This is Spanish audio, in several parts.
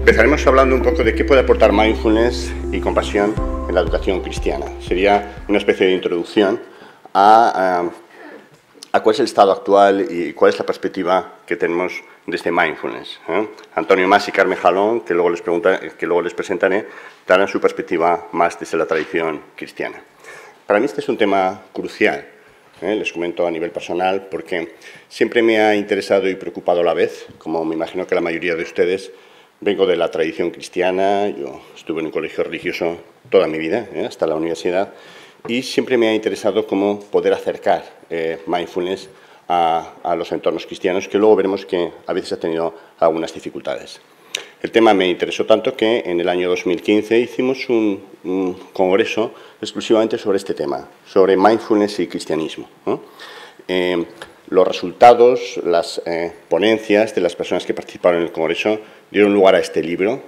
Empezaremos hablando un poco de qué puede aportar mindfulness y compasión en la educación cristiana. Sería una especie de introducción a cuál es el estado actual y cuál es la perspectiva que tenemos de este mindfulness. Antonio Mas y Carmen Jalón, que luego les presentaré, darán su perspectiva más desde la tradición cristiana. Para mí este es un tema crucial. Les comento a nivel personal porque siempre me ha interesado y preocupado a la vez, como me imagino que la mayoría de ustedes. Vengo de la tradición cristiana, yo estuve en un colegio religioso toda mi vida, hasta la universidad, y siempre me ha interesado cómo poder acercar mindfulness a los entornos cristianos, que luego veremos que a veces ha tenido algunas dificultades. El tema me interesó tanto que en el año 2015 hicimos un congreso exclusivamente sobre este tema, sobre mindfulness y cristianismo. Los resultados, las ponencias de las personas que participaron en el congreso dieron lugar a este libro,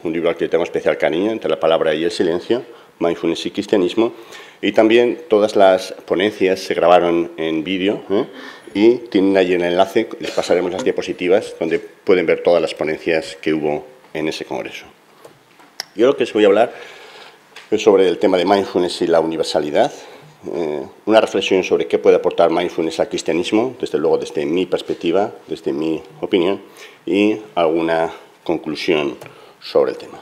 un libro al que tengo especial cariño, Entre la palabra y el silencio, Mindfulness y cristianismo, y también todas las ponencias se grabaron en vídeo y tienen allí el enlace, les pasaremos las diapositivas donde pueden ver todas las ponencias que hubo en ese congreso. Yo lo que les voy a hablar es sobre el tema de mindfulness y la universalidad, una reflexión sobre qué puede aportar mindfulness al cristianismo, desde luego desde mi perspectiva, desde mi opinión, y alguna conclusión sobre el tema.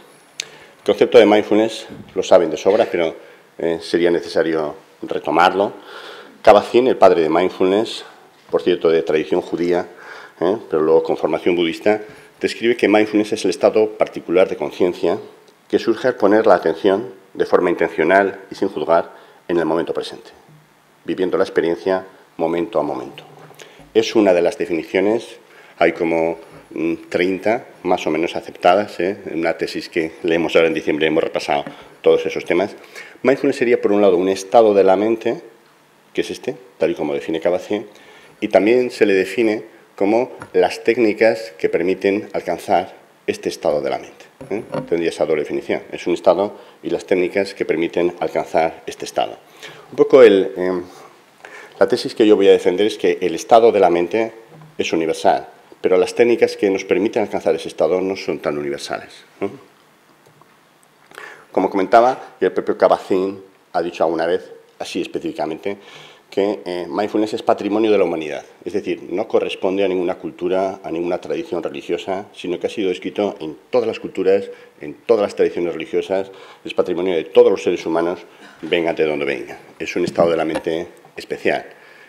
El concepto de mindfulness lo saben de sobra, pero sería necesario retomarlo. Kabat-Zinn, el padre de mindfulness, por cierto de tradición judía, pero luego con formación budista, describe que mindfulness es el estado particular de conciencia que surge al poner la atención de forma intencional y sin juzgar en el momento presente, viviendo la experiencia momento a momento. Es una de las definiciones, hay como 30 más o menos aceptadas, en una tesis que leemos ahora en diciembre hemos repasado todos esos temas. Mindfulness sería, por un lado, un estado de la mente, que es este, tal y como define Kabat-Zinn, y también se le define como las técnicas que permiten alcanzar este estado de la mente. Tendría esa doble definición. Es un estado y las técnicas que permiten alcanzar este estado. Un poco la tesis que yo voy a defender es que el estado de la mente es universal, pero las técnicas que nos permiten alcanzar ese estado no son tan universales. Como comentaba, y el propio Kabat-Zinn ha dicho alguna vez, así específicamente, que mindfulness es patrimonio de la humanidad, es decir, no corresponde a ninguna cultura, a ninguna tradición religiosa, sino que ha sido escrito en todas las culturas, en todas las tradiciones religiosas, es patrimonio de todos los seres humanos, venga de donde venga. Es un estado de la mente especial,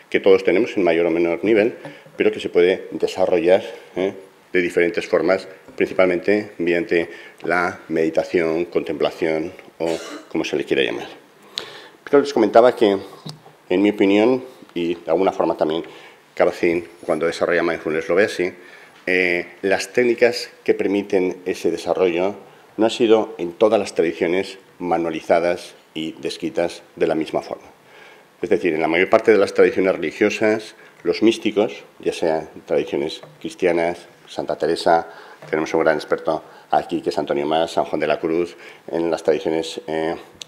que todos tenemos en mayor o menor nivel, pero que se puede desarrollar de diferentes formas, principalmente mediante la meditación, contemplación o como se le quiera llamar. Pero les comentaba que, en mi opinión, y de alguna forma también Kabat-Zinn, cuando desarrolla mindfulness lo ve así, las técnicas que permiten ese desarrollo no han sido en todas las tradiciones manualizadas y descritas de la misma forma. Es decir, en la mayor parte de las tradiciones religiosas, los místicos, ya sean tradiciones cristianas, Santa Teresa, tenemos un gran experto aquí que es Antonio Mas, San Juan de la Cruz, en las tradiciones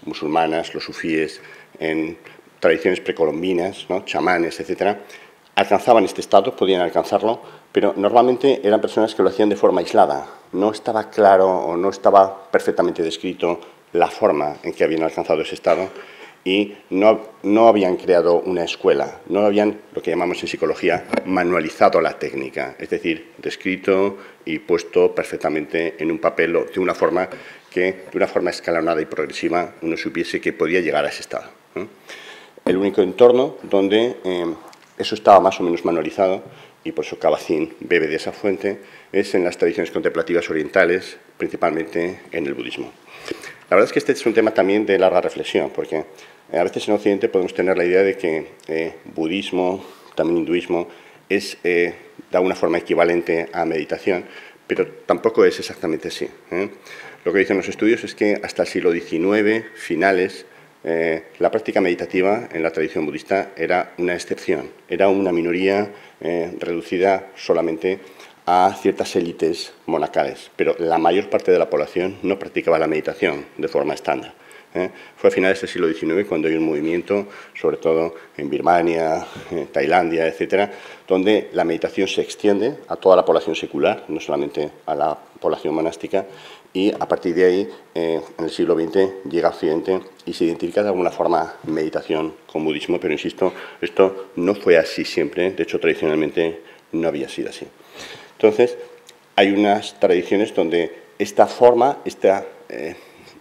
musulmanas, los sufíes, en tradiciones precolombinas, chamanes, etc., alcanzaban este estado, podían alcanzarlo, pero normalmente eran personas que lo hacían de forma aislada. No estaba claro o no estaba perfectamente descrito la forma en que habían alcanzado ese estado y no habían creado una escuela, no habían, lo que llamamos en psicología, manualizado la técnica, es decir, descrito y puesto perfectamente en un papel de una forma escalonada y progresiva uno supiese que podía llegar a ese estado. El único entorno donde eso estaba más o menos manualizado, y por eso Kabat-Zinn bebe de esa fuente, es en las tradiciones contemplativas orientales, principalmente en el budismo. La verdad es que este es un tema también de larga reflexión, porque a veces en Occidente podemos tener la idea de que budismo, también hinduismo, es de alguna forma equivalente a meditación, pero tampoco es exactamente así. Lo que dicen los estudios es que hasta el siglo XIX, finales, la práctica meditativa en la tradición budista era una excepción, era una minoría reducida solamente a ciertas élites monacales, pero la mayor parte de la población no practicaba la meditación de forma estándar. Fue a finales del siglo XIX cuando hay un movimiento, sobre todo en Birmania, Tailandia, etcétera, donde la meditación se extiende a toda la población secular, no solamente a la población monástica, y a partir de ahí, en el siglo XX, llega a Occidente y se identifica de alguna forma meditación con budismo, pero insisto, esto no fue así siempre, de hecho tradicionalmente no había sido así. Entonces, hay unas tradiciones donde esta forma,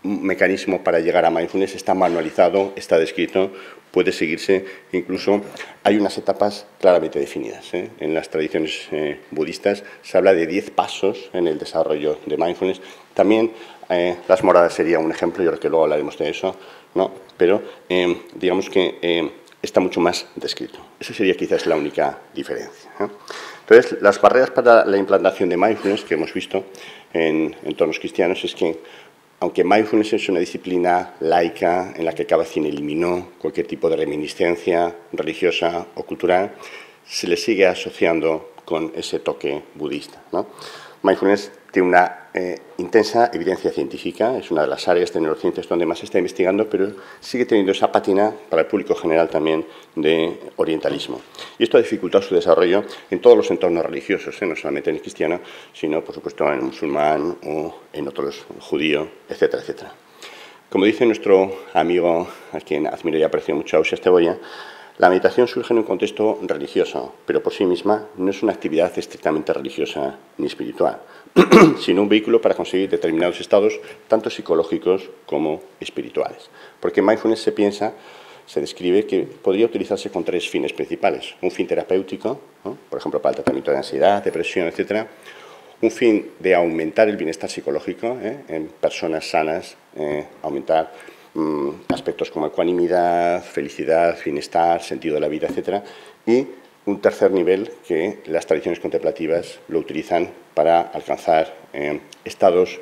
mecanismo para llegar a mindfulness está manualizado, está descrito, puede seguirse, incluso hay unas etapas claramente definidas. En las tradiciones budistas se habla de 10 pasos en el desarrollo de mindfulness. También las moradas sería un ejemplo, yo creo que luego hablaremos de eso, ¿no? Pero digamos que está mucho más descrito. Esa sería quizás la única diferencia. Entonces, las barreras para la implantación de mindfulness que hemos visto en entornos cristianos es que, aunque mindfulness es una disciplina laica en la que cada quien eliminó cualquier tipo de reminiscencia religiosa o cultural, se le sigue asociando con ese toque budista, ¿no? Mindfulness tiene una intensa evidencia científica, es una de las áreas de neurociencias donde más se está investigando, pero sigue teniendo esa pátina para el público general también de orientalismo. Y esto ha dificultado su desarrollo en todos los entornos religiosos, no solamente en el cristiano, sino, por supuesto, en el musulmán o en otros, judío, etcétera, etcétera. Como dice nuestro amigo, a quien admiro y aprecio mucho, Ausias Cebolla, la meditación surge en un contexto religioso, pero por sí misma no es una actividad estrictamente religiosa ni espiritual, sino un vehículo para conseguir determinados estados, tanto psicológicos como espirituales. Porque mindfulness se describe que podría utilizarse con 3 fines principales. Un fin terapéutico, ¿no? Por ejemplo, para el tratamiento de ansiedad, depresión, etc. Un fin de aumentar el bienestar psicológico en personas sanas, aumentar aspectos como ecuanimidad, felicidad, bienestar, sentido de la vida, etc. Y un tercer nivel que las tradiciones contemplativas lo utilizan para alcanzar estados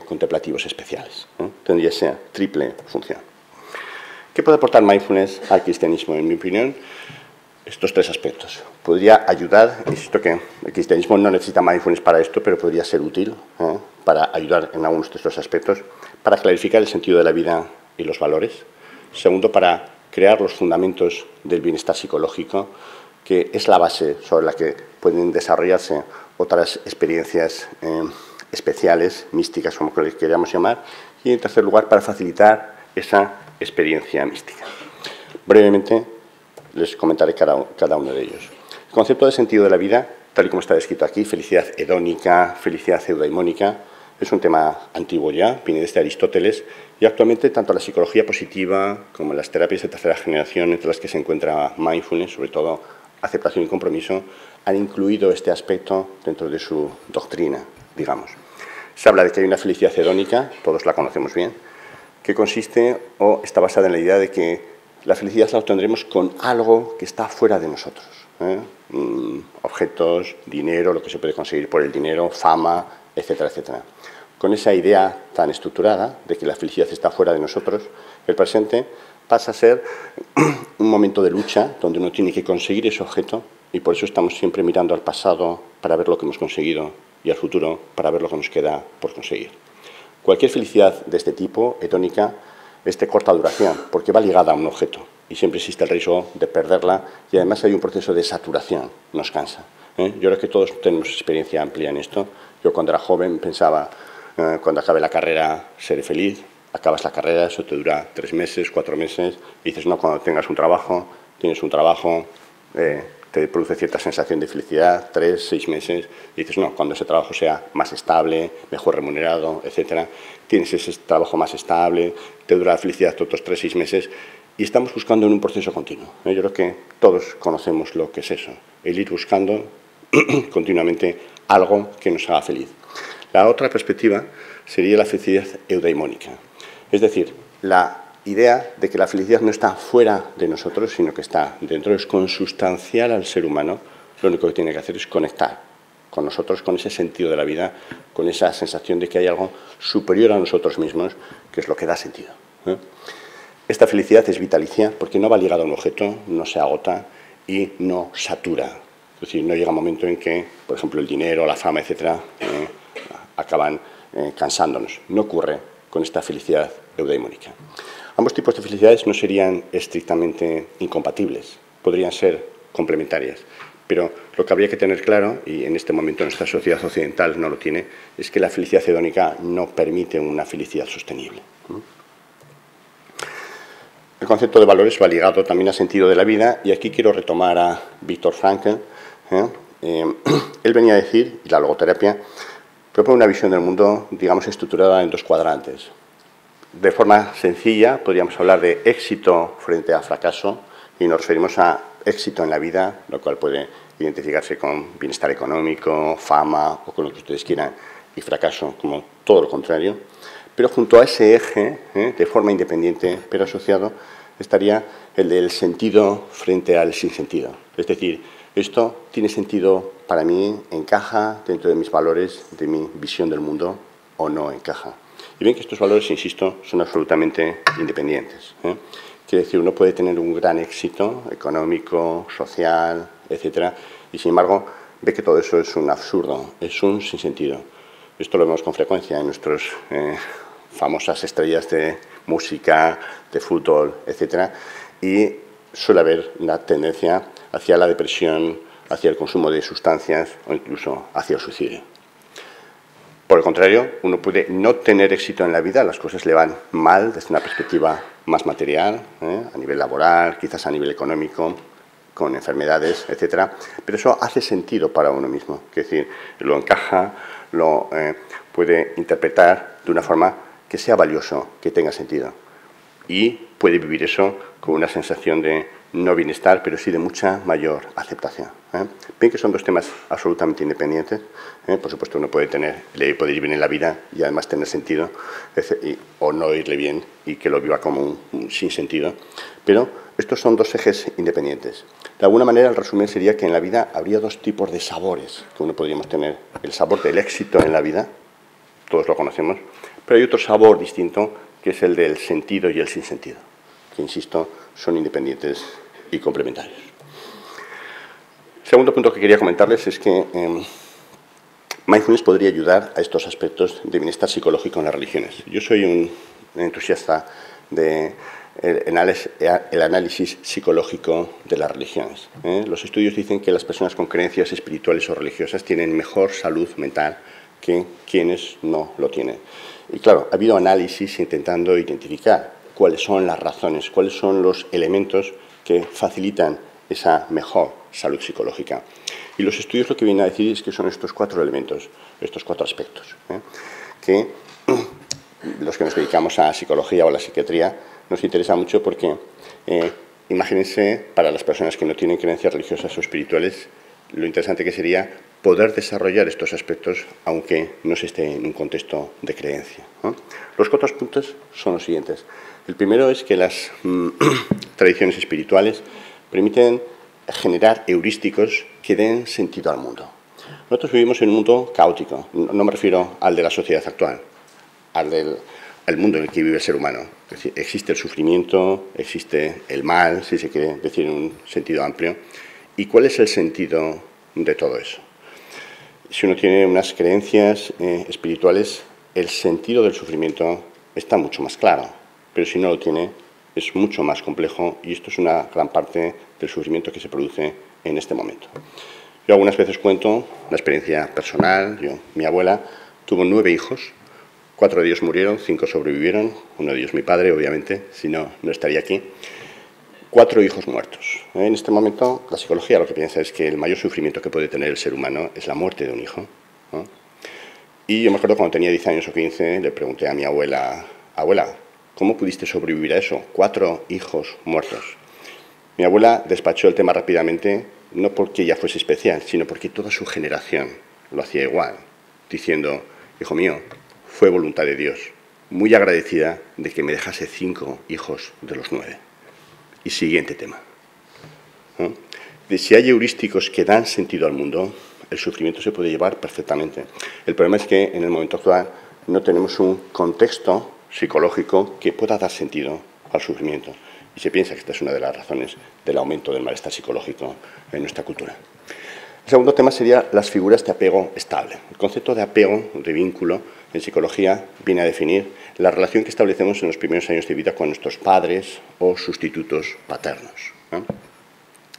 contemplativos especiales. Tendría esa triple función. ¿Qué puede aportar mindfulness al cristianismo? En mi opinión, estos 3 aspectos. Podría ayudar, insisto que el cristianismo no necesita mindfulness para esto, pero podría ser útil para ayudar en algunos de estos aspectos, para clarificar el sentido de la vida y los valores. Segundo, para crear los fundamentos del bienestar psicológico, que es la base sobre la que pueden desarrollarse otras experiencias especiales, místicas, como les queríamos llamar. Y, en tercer lugar, para facilitar esa experiencia mística. Brevemente les comentaré cada uno de ellos. El concepto de sentido de la vida, tal y como está descrito aquí, felicidad hedónica, felicidad eudaimónica, es un tema antiguo ya, viene desde Aristóteles, y actualmente tanto la psicología positiva como las terapias de tercera generación, entre las que se encuentra mindfulness, sobre todo aceptación y compromiso, han incluido este aspecto dentro de su doctrina, digamos. Se habla de que hay una felicidad hedónica, todos la conocemos bien, que consiste o está basada en la idea de que la felicidad la obtendremos con algo que está fuera de nosotros. Objetos, dinero, lo que se puede conseguir por el dinero, fama, etcétera, etcétera. Con esa idea tan estructurada de que la felicidad está fuera de nosotros, el presente pasa a ser un momento de lucha donde uno tiene que conseguir ese objeto y por eso estamos siempre mirando al pasado para ver lo que hemos conseguido y al futuro para ver lo que nos queda por conseguir. Cualquier felicidad de este tipo, hedónica, es de corta duración, porque va ligada a un objeto y siempre existe el riesgo de perderla y además hay un proceso de saturación, nos cansa. Yo creo que todos tenemos experiencia amplia en esto. Yo cuando era joven pensaba, cuando acabe la carrera seré feliz, acabas la carrera, eso te dura 3 meses, 4 meses, y dices, no, cuando tengas un trabajo, tienes un trabajo, te produce cierta sensación de felicidad, 3, 6 meses, y dices, no, cuando ese trabajo sea más estable, mejor remunerado, etcétera, tienes ese trabajo más estable, te dura la felicidad otros 3, 6 meses, y estamos buscando en un proceso continuo. Yo creo que todos conocemos lo que es eso, el ir buscando continuamente algo que nos haga feliz. La otra perspectiva sería la felicidad eudaimónica, es decir, la idea de que la felicidad no está fuera de nosotros, sino que está dentro, es consustancial al ser humano. Lo único que tiene que hacer es conectar con nosotros, con ese sentido de la vida, con esa sensación de que hay algo superior a nosotros mismos, que es lo que da sentido. Esta felicidad es vitalicia porque no va ligada a un objeto, no se agota y no satura. Es decir, no llega un momento en que, por ejemplo, el dinero, la fama, etcétera, acaban cansándonos. No ocurre con esta felicidad eudaimónica. Ambos tipos de felicidades no serían estrictamente incompatibles, podrían ser complementarias, pero lo que habría que tener claro, y en este momento nuestra sociedad occidental no lo tiene, es que la felicidad hedónica no permite una felicidad sostenible. El concepto de valores va ligado también al sentido de la vida, y aquí quiero retomar a Viktor Frankl. Él venía a decir, y la logoterapia propone una visión del mundo, digamos, estructurada en dos cuadrantes. De forma sencilla, podríamos hablar de éxito frente a fracaso, y nos referimos a éxito en la vida, lo cual puede identificarse con bienestar económico, fama o con lo que ustedes quieran, y fracaso como todo lo contrario. Pero junto a ese eje, de forma independiente pero asociado, estaría el del sentido frente al sinsentido. Es decir, esto tiene sentido para mí, encaja dentro de mis valores, de mi visión del mundo, o no encaja. Y ven que estos valores, insisto, son absolutamente independientes. Quiere decir, uno puede tener un gran éxito económico, social, etcétera, y sin embargo ve que todo eso es un absurdo, es un sinsentido. Esto lo vemos con frecuencia en nuestras famosas estrellas de música, de fútbol, etcétera, y suele haber una tendencia hacia la depresión, hacia el consumo de sustancias o incluso hacia el suicidio. Por el contrario, uno puede no tener éxito en la vida, las cosas le van mal desde una perspectiva más material, a nivel laboral, quizás a nivel económico, con enfermedades, etcétera, pero eso hace sentido para uno mismo, es decir, lo encaja, lo puede interpretar de una forma que sea valioso, que tenga sentido, y puede vivir eso con una sensación de no bienestar, pero sí de mucha mayor aceptación. Ven que son dos temas absolutamente independientes. Por supuesto, uno puede ir bien en la vida y además tener sentido, o no irle bien y que lo viva como un sinsentido. Pero estos son dos ejes independientes. De alguna manera, el resumen sería que en la vida habría dos tipos de sabores que uno podríamos tener. El sabor del éxito en la vida, todos lo conocemos, pero hay otro sabor distinto, que es el del sentido y el sinsentido, que, insisto, son independientes y complementarios. El segundo punto que quería comentarles es que mindfulness podría ayudar a estos aspectos de bienestar psicológico en las religiones. Yo soy un entusiasta del análisis psicológico de las religiones. Los estudios dicen que las personas con creencias espirituales o religiosas tienen mejor salud mental que quienes no lo tienen. Y claro, ha habido análisis intentando identificar cuáles son las razones, cuáles son los elementos que facilitan esa mejor salud psicológica. Y los estudios lo que vienen a decir es que son estos cuatro elementos, estos cuatro aspectos, que los que nos dedicamos a psicología o a la psiquiatría nos interesa mucho porque, imagínense, para las personas que no tienen creencias religiosas o espirituales, lo interesante que sería poder desarrollar estos aspectos aunque no se esté en un contexto de creencia. Los cuatro puntos son los siguientes. El primero es que las tradiciones espirituales permiten generar heurísticos que den sentido al mundo. Nosotros vivimos en un mundo caótico, no me refiero al de la sociedad actual, al mundo en el que vive el ser humano. Es decir, existe el sufrimiento, existe el mal, si se quiere decir en un sentido amplio. ¿Y cuál es el sentido de todo eso? Si uno tiene unas creencias espirituales, el sentido del sufrimiento está mucho más claro, pero si no lo tiene, es mucho más complejo y esto es una gran parte del sufrimiento que se produce en este momento. Yo algunas veces cuento una experiencia personal. Mi abuela tuvo 9 hijos, 4 de ellos murieron, 5 sobrevivieron, uno de ellos mi padre, obviamente, si no, no estaría aquí. 4 hijos muertos. En este momento, la psicología lo que piensa es que el mayor sufrimiento que puede tener el ser humano es la muerte de un hijo. Y yo me acuerdo cuando tenía 10 años o 15, le pregunté a mi abuela, abuela, ¿cómo pudiste sobrevivir a eso? 4 hijos muertos. Mi abuela despachó el tema rápidamente, no porque ella fuese especial, sino porque toda su generación lo hacía igual, diciendo, hijo mío, fue voluntad de Dios, muy agradecida de que me dejase 5 hijos de los 9. Y siguiente tema. De si hay heurísticos que dan sentido al mundo, el sufrimiento se puede llevar perfectamente. El problema es que en el momento actual no tenemos un contexto psicológico que pueda dar sentido al sufrimiento. Y se piensa que esta es una de las razones del aumento del malestar psicológico en nuestra cultura. El segundo tema sería las figuras de apego estable. El concepto de apego, de vínculo, en psicología viene a definir la relación que establecemos en los primeros años de vida con nuestros padres o sustitutos paternos, ¿no?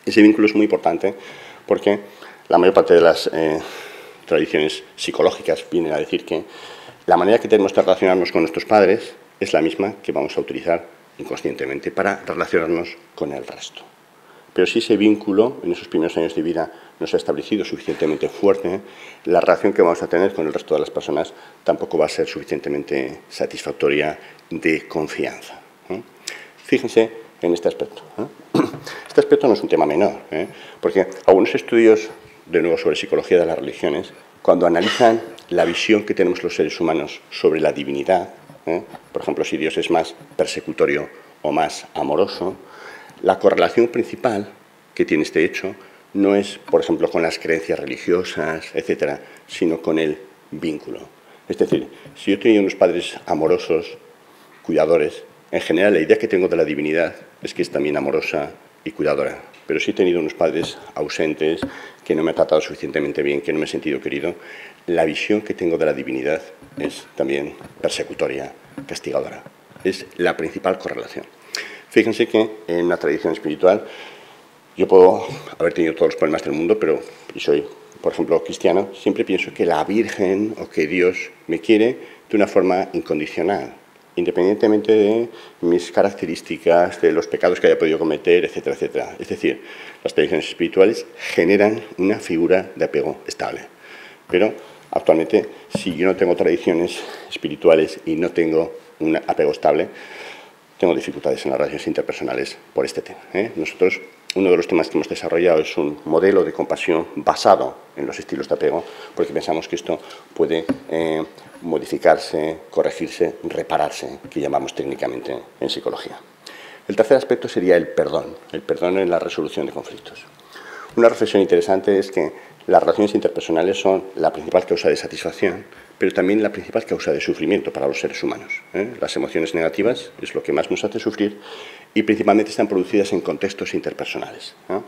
Ese vínculo es muy importante porque la mayor parte de las tradiciones psicológicas vienen a decir que la manera que tenemos de relacionarnos con nuestros padres es la misma que vamos a utilizar inconscientemente para relacionarnos con el resto. Pero si ese vínculo en esos primeros años de vida no se ha establecido suficientemente fuerte, la relación que vamos a tener con el resto de las personas tampoco va a ser suficientemente satisfactoria de confianza, ¿eh? Fíjense en este aspecto, ¿eh? Este aspecto no es un tema menor, ¿eh? Porque algunos estudios, de nuevo sobre psicología de las religiones, cuando analizan la visión que tenemos los seres humanos sobre la divinidad, ¿eh? Por ejemplo, si Dios es más persecutorio o más amoroso, la correlación principal que tiene este hecho no es, por ejemplo, con las creencias religiosas, etcétera, sino con el vínculo. Es decir, si yo tenía unos padres amorosos, cuidadores, en general la idea que tengo de la divinidad es que es también amorosa y cuidadora. Pero si he tenido unos padres ausentes, que no me han tratado suficientemente bien, que no me he sentido querido, la visión que tengo de la divinidad es también persecutoria, castigadora. Es la principal correlación. Fíjense que en una tradición espiritual yo puedo haber tenido todos los problemas del mundo, pero y soy, por ejemplo, cristiano, siempre pienso que la Virgen o que Dios me quiere de una forma incondicional, independientemente de mis características, de los pecados que haya podido cometer, etcétera, etcétera. Es decir, las tradiciones espirituales generan una figura de apego estable. Pero actualmente, si yo no tengo tradiciones espirituales y no tengo un apego estable, tengo dificultades en las relaciones interpersonales por este tema, ¿eh? Nosotros, uno de los temas que hemos desarrollado es un modelo de compasión basado en los estilos de apego, porque pensamos que esto puede modificarse, corregirse, repararse, que llamamos técnicamente en psicología. El tercer aspecto sería el perdón en la resolución de conflictos. Una reflexión interesante es que las relaciones interpersonales son la principal causa de satisfacción, pero también la principal causa de sufrimiento para los seres humanos, ¿eh? Las emociones negativas es lo que más nos hace sufrir y principalmente están producidas en contextos interpersonales, ¿eh?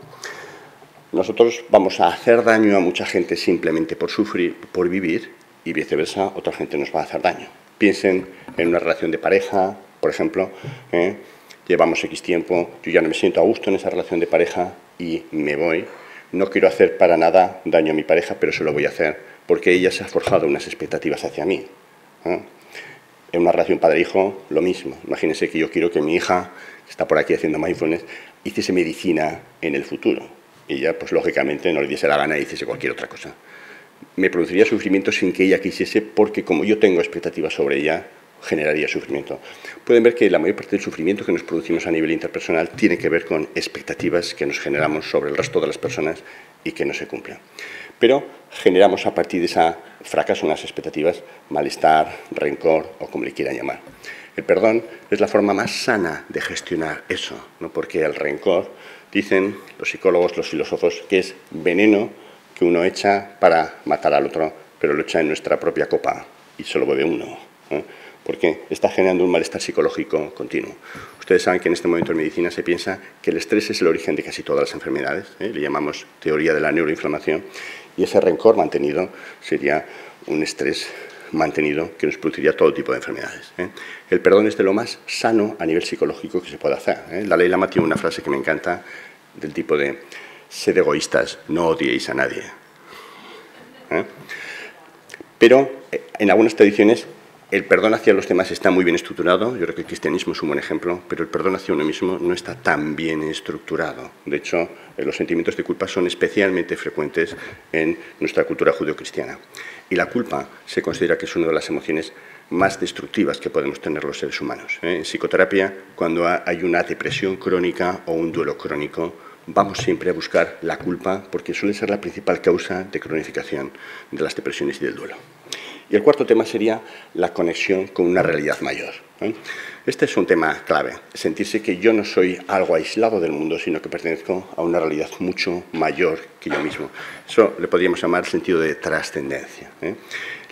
Nosotros vamos a hacer daño a mucha gente simplemente por sufrir, por vivir, y viceversa, otra gente nos va a hacer daño. Piensen en una relación de pareja, por ejemplo, llevamos X tiempo, yo ya no me siento a gusto en esa relación de pareja y me voy. No quiero hacer para nada daño a mi pareja, pero se lo voy a hacer porque ella se ha forjado unas expectativas hacia mí, ¿eh? En una relación padre-hijo, lo mismo. Imagínense que yo quiero que mi hija, que está por aquí haciendo mindfulness, hiciese medicina en el futuro. Y ella, pues lógicamente, no le diese la gana y hiciese cualquier otra cosa. Me produciría sufrimiento sin que ella quisiese, porque como yo tengo expectativas sobre ella, generaría sufrimiento. Pueden ver que la mayor parte del sufrimiento que nos producimos a nivel interpersonal tiene que ver con expectativas que nos generamos sobre el resto de las personas y que no se cumplen. Pero generamos a partir de ese fracaso unas expectativas, malestar, rencor o como le quieran llamar. El perdón es la forma más sana de gestionar eso, ¿no? Porque el rencor, dicen los psicólogos, los filósofos, que es veneno que uno echa para matar al otro, pero lo echa en nuestra propia copa y solo bebe uno, ¿eh? Porque está generando un malestar psicológico continuo. Ustedes saben que en este momento en medicina se piensa que el estrés es el origen de casi todas las enfermedades, ¿eh? Le llamamos teoría de la neuroinflamación, y ese rencor mantenido sería un estrés mantenido que nos produciría todo tipo de enfermedades, ¿eh? El perdón es de lo más sano a nivel psicológico que se puede hacer, ¿eh? La Dalai Lama tiene una frase que me encanta del tipo de sed egoístas, no odiéis a nadie, ¿eh? Pero en algunas tradiciones el perdón hacia los demás está muy bien estructurado. Yo creo que el cristianismo es un buen ejemplo, pero el perdón hacia uno mismo no está tan bien estructurado. De hecho, los sentimientos de culpa son especialmente frecuentes en nuestra cultura judeocristiana. Y la culpa se considera que es una de las emociones más destructivas que podemos tener los seres humanos, ¿eh? En psicoterapia, cuando hay una depresión crónica o un duelo crónico, vamos siempre a buscar la culpa porque suele ser la principal causa de cronificación de las depresiones y del duelo. Y el cuarto tema sería la conexión con una realidad mayor, ¿eh? Este es un tema clave, sentirse que yo no soy algo aislado del mundo, sino que pertenezco a una realidad mucho mayor que yo mismo. Eso le podríamos llamar sentido de trascendencia, ¿eh?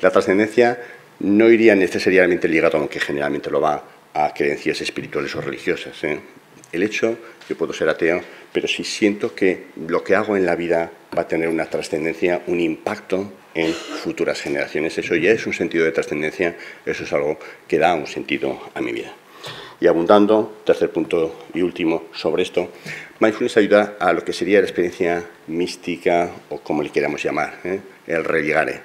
La trascendencia no iría necesariamente ligado, aunque generalmente lo va, a creencias espirituales o religiosas, ¿eh? El hecho, yo puedo ser ateo, pero si siento que lo que hago en la vida va a tener una trascendencia, un impacto en futuras generaciones. Eso ya es un sentido de trascendencia, eso es algo que da un sentido a mi vida. Y abundando, tercer punto y último sobre esto, mindfulness ayuda a lo que sería la experiencia mística o como le queramos llamar, el religare.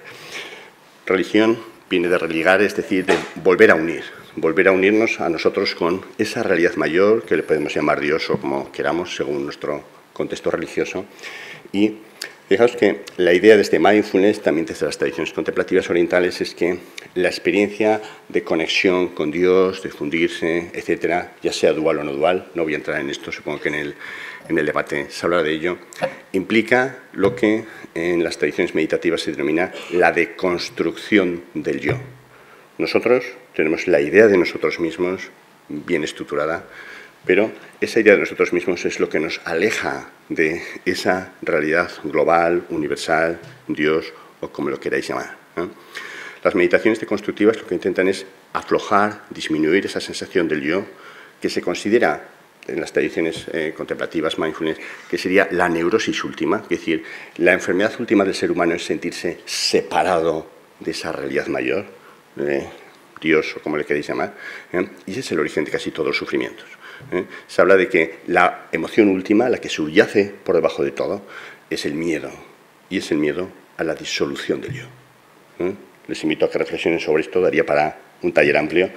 Religión viene de religare, es decir, de volver a unirnos a nosotros con esa realidad mayor que le podemos llamar Dios o como queramos según nuestro contexto religioso. Y fijaos que la idea de este mindfulness, también desde las tradiciones contemplativas orientales, es que la experiencia de conexión con Dios, de fundirse, etcétera, ya sea dual o no dual, no voy a entrar en esto, supongo que en el debate se habla de ello, implica lo que en las tradiciones meditativas se denomina la deconstrucción del yo. Nosotros tenemos la idea de nosotros mismos bien estructurada, pero esa idea de nosotros mismos es lo que nos aleja de esa realidad global, universal, Dios o como lo queráis llamar, ¿no? Las meditaciones deconstructivas lo que intentan es aflojar, disminuir esa sensación del yo que se considera en las tradiciones contemplativas, mindfulness, que sería la neurosis última, es decir, la enfermedad última del ser humano es sentirse separado de esa realidad mayor, Dios o como le queréis llamar, y ese es el origen de casi todos los sufrimientos. Se habla de que la emoción última, la que subyace por debajo de todo, es el miedo, y es el miedo a la disolución del yo. Les invito a que reflexionen sobre esto, daría para un taller amplio,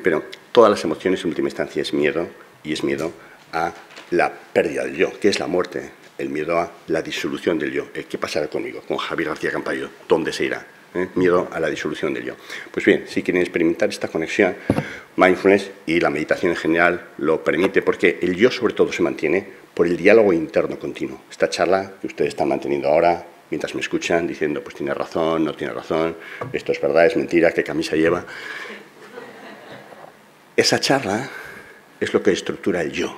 pero todas las emociones en última instancia es miedo, y es miedo a la pérdida del yo, que es la muerte, el miedo a la disolución del yo. ¿Qué pasará conmigo, con Javier García Campayo? ¿Dónde se irá? Miedo a la disolución del yo. Pues bien, si quieren experimentar esta conexión, mindfulness y la meditación en general lo permite porque el yo sobre todo se mantiene por el diálogo interno continuo. Esta charla que ustedes están manteniendo ahora, mientras me escuchan, diciendo, pues tiene razón, no tiene razón, esto es verdad, es mentira, qué camisa lleva. Esa charla es lo que estructura el yo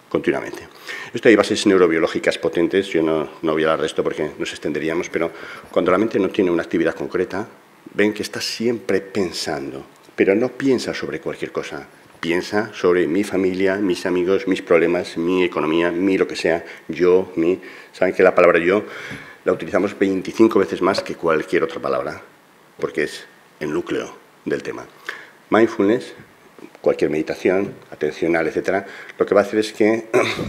continuamente. Esto hay bases neurobiológicas potentes, yo no voy a hablar de esto porque nos extenderíamos, pero cuando la mente no tiene una actividad concreta, ven que está siempre pensando, pero no piensa sobre cualquier cosa, piensa sobre mi familia, mis amigos, mis problemas, mi economía, mi lo que sea, yo, mi. Saben que la palabra yo la utilizamos 25 veces más que cualquier otra palabra, porque es el núcleo del tema. Mindfulness, cualquier meditación, atencional, etcétera, lo que va a hacer es que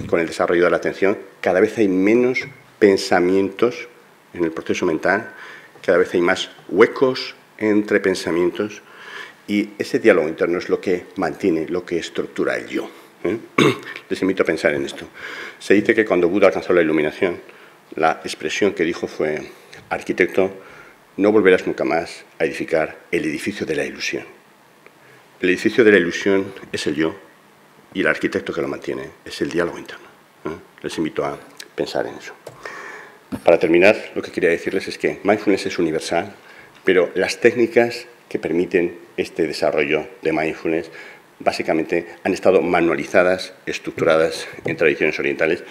con el desarrollo de la atención cada vez hay menos pensamientos en el proceso mental, cada vez hay más huecos entre pensamientos y ese diálogo interno es lo que mantiene, lo que estructura el yo. Les invito a pensar en esto. Se dice que cuando Buda alcanzó la iluminación, la expresión que dijo fue: arquitecto, no volverás nunca más a edificar el edificio de la ilusión. El edificio de la ilusión es el yo y el arquitecto que lo mantiene es el diálogo interno. Les invito a pensar en eso. Para terminar, lo que quería decirles es que mindfulness es universal, pero las técnicas que permiten este desarrollo de mindfulness básicamente han estado manualizadas, estructuradas en tradiciones orientales,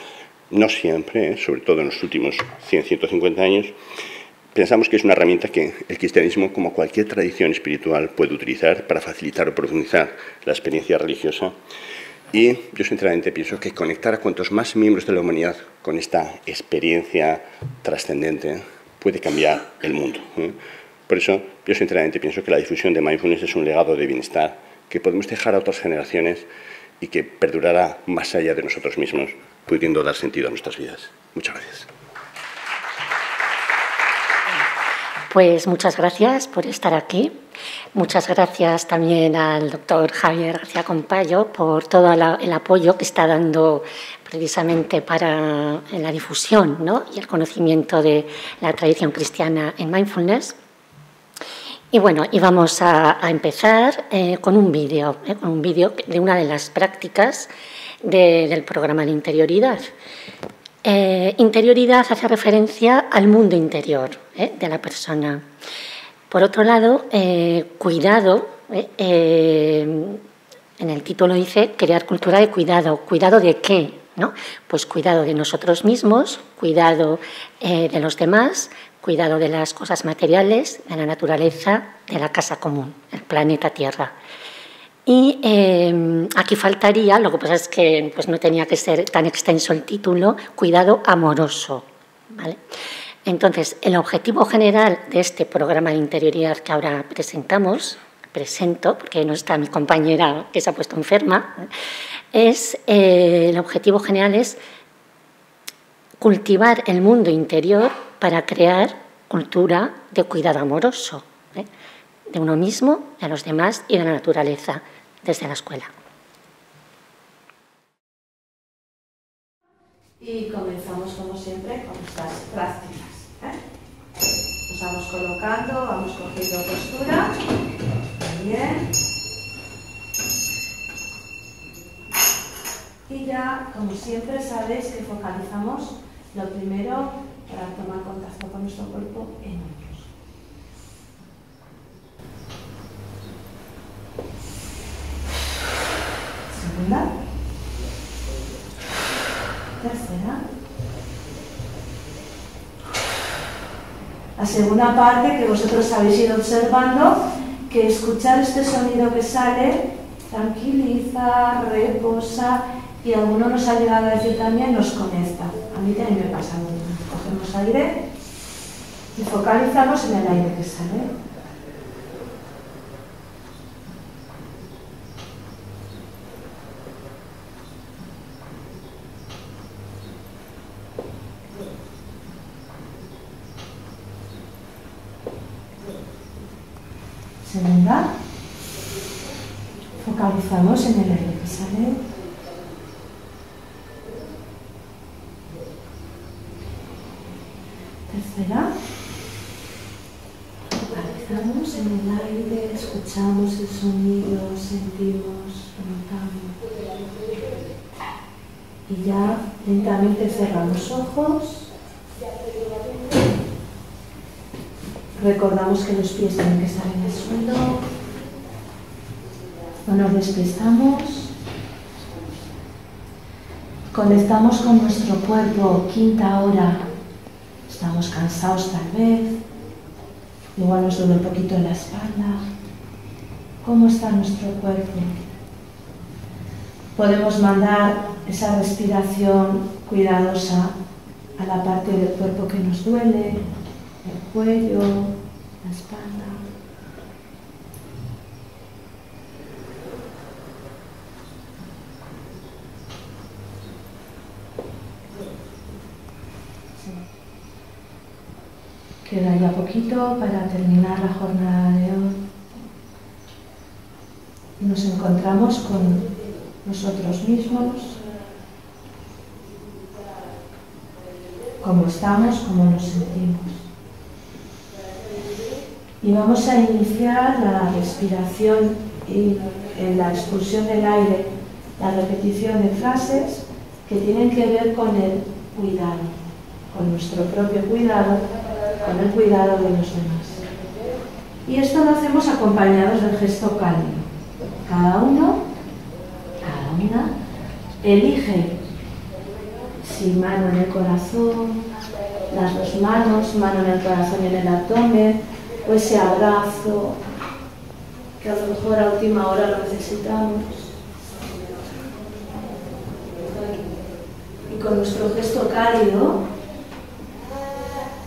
no siempre, sobre todo en los últimos 100, 150 años. Pensamos que es una herramienta que el cristianismo, como cualquier tradición espiritual, puede utilizar para facilitar o profundizar la experiencia religiosa. Y yo sinceramente pienso que conectar a cuantos más miembros de la humanidad con esta experiencia trascendente puede cambiar el mundo. Por eso yo sinceramente pienso que la difusión de mindfulness es un legado de bienestar que podemos dejar a otras generaciones y que perdurará más allá de nosotros mismos, pudiendo dar sentido a nuestras vidas. Muchas gracias. Pues muchas gracias por estar aquí. Muchas gracias también al doctor Javier García Campayo por todo el apoyo que está dando precisamente para la difusión, ¿no?, y el conocimiento de la tradición cristiana en mindfulness. Y bueno, y vamos a empezar con un vídeo de una de las prácticas del programa de interioridad. Interioridad hace referencia al mundo interior de la persona. Por otro lado, cuidado, en el título dice crear cultura de cuidado. ¿Cuidado de qué? ¿No? Pues cuidado de nosotros mismos, cuidado de los demás, cuidado de las cosas materiales, de la naturaleza, de la casa común, el planeta Tierra. Y aquí faltaría, lo que pasa es que pues no tenía que ser tan extenso el título, cuidado amoroso, ¿vale? Entonces, el objetivo general de este programa de interioridad que ahora presento, porque no está mi compañera que se ha puesto enferma, el objetivo general es cultivar el mundo interior para crear cultura de cuidado amoroso, de uno mismo, de los demás y de la naturaleza, desde la escuela. Y comenzamos, como siempre, con estas prácticas. Nos vamos colocando, vamos cogiendo postura. Muy bien. Y ya, como siempre, sabéis que focalizamos lo primero para tomar contacto con nuestro cuerpo en hombros. Segunda. Tercera. La segunda parte que vosotros habéis ido observando, que escuchar este sonido que sale tranquiliza, reposa y alguno nos ha llegado a decir también nos conecta. A mí también me pasa lo mismo. Cogemos aire y focalizamos en el aire que sale. Segunda, focalizamos en el aire que sale. Tercera, focalizamos en el aire, escuchamos el sonido, sentimos, notamos. Y ya lentamente cerramos ojos. Recordamos que los pies tienen que estar en el suelo. No nos despistamos. Conectamos con nuestro cuerpo, quinta hora. Estamos cansados tal vez. Igual nos duele un poquito la espalda. ¿Cómo está nuestro cuerpo? Podemos mandar esa respiración cuidadosa a la parte del cuerpo que nos duele. El cuello, la espalda. Sí. Queda ya poquito para terminar la jornada de hoy. Nos encontramos con nosotros mismos, cómo estamos, cómo nos sentimos. Y vamos a iniciar la respiración y en la expulsión del aire, la repetición de frases que tienen que ver con el cuidado, con nuestro propio cuidado, con el cuidado de los demás. Y esto lo hacemos acompañados del gesto cálido. Cada uno, cada una, elige si mano en el corazón, las dos manos, mano en el corazón y en el abdomen, o ese abrazo que a lo mejor a última hora lo necesitamos. Y con nuestro gesto cálido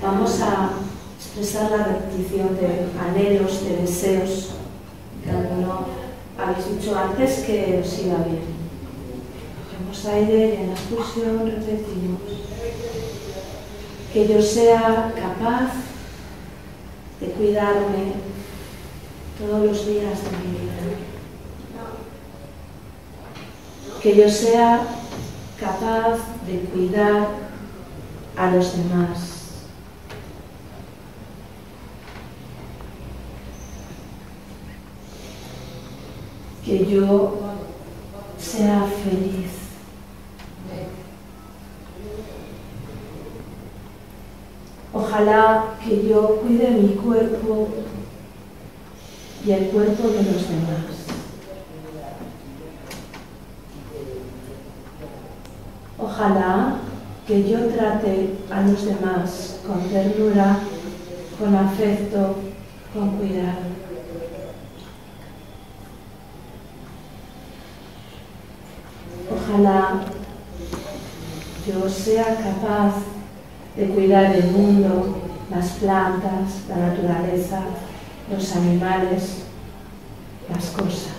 vamos a expresar la repetición de anhelos, de deseos que alguno habéis dicho antes que os iba bien. Cogemos aire y en la expulsión repetimos. Que yo sea capaz de cuidarme todos los días de mi vida. Que yo sea capaz de cuidar a los demás. Que yo sea feliz. Ojalá que yo cuide mi cuerpo y el cuerpo de los demás. Ojalá que yo trate a los demás con ternura, con afecto, con cuidado. Ojalá yo sea capaz de cuidar el mundo, las plantas, la naturaleza, los animales, las cosas.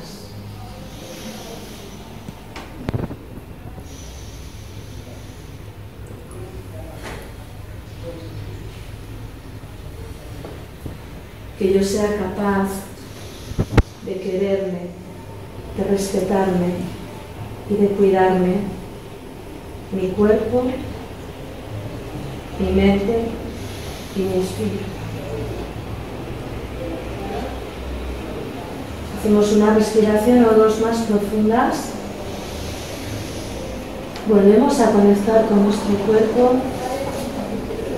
Que yo sea capaz de quererme, de respetarme y de cuidarme, mi cuerpo, mi mente y mi espíritu. Hacemos una respiración o dos más profundas. Volvemos a conectar con nuestro cuerpo.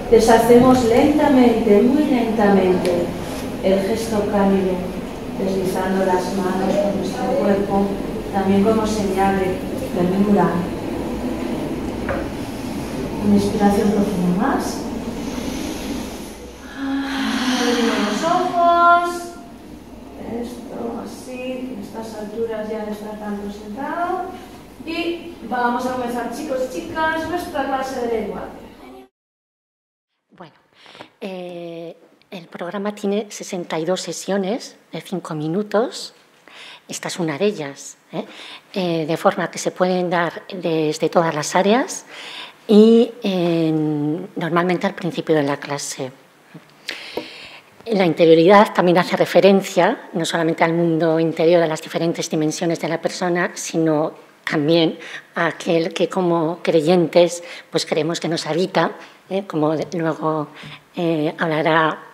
Deshacemos lentamente, muy lentamente, el gesto cálido, deslizando las manos por nuestro cuerpo, también como señal de ternura. Una inspiración profunda más. Abrimos los ojos. Esto así, en estas alturas ya no está tanto sentado. Y vamos a comenzar, chicos y chicas, nuestra clase de lengua. Bueno, el programa tiene 62 sesiones de 5 minutos. Esta es una de ellas, de forma que se pueden dar desde todas las áreas y normalmente al principio de la clase. La interioridad también hace referencia no solamente al mundo interior, a las diferentes dimensiones de la persona, sino también a aquel que como creyentes pues creemos que nos habita, como luego hablará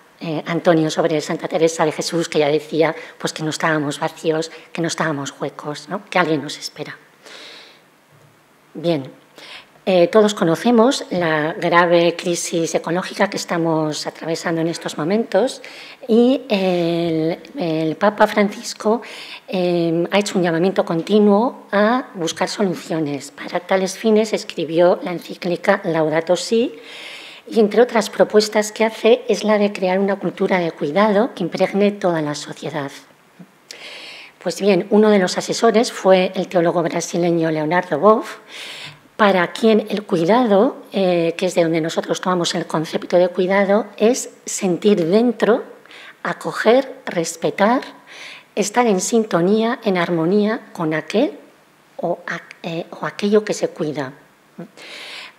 Antonio sobre Santa Teresa de Jesús, que ya decía pues que no estábamos vacíos, que no estábamos huecos, ¿no? Que alguien nos espera. Bien, todos conocemos la grave crisis ecológica que estamos atravesando en estos momentos y el Papa Francisco ha hecho un llamamiento continuo a buscar soluciones. Para tales fines escribió la encíclica Laudato Si, y entre otras propuestas que hace es la de crear una cultura de cuidado que impregne toda la sociedad. Pues bien, uno de los asesores fue el teólogo brasileño Leonardo Boff, para quien el cuidado, que es de donde nosotros tomamos el concepto de cuidado, es sentir dentro, acoger, respetar, estar en sintonía, en armonía con aquel o aquello que se cuida.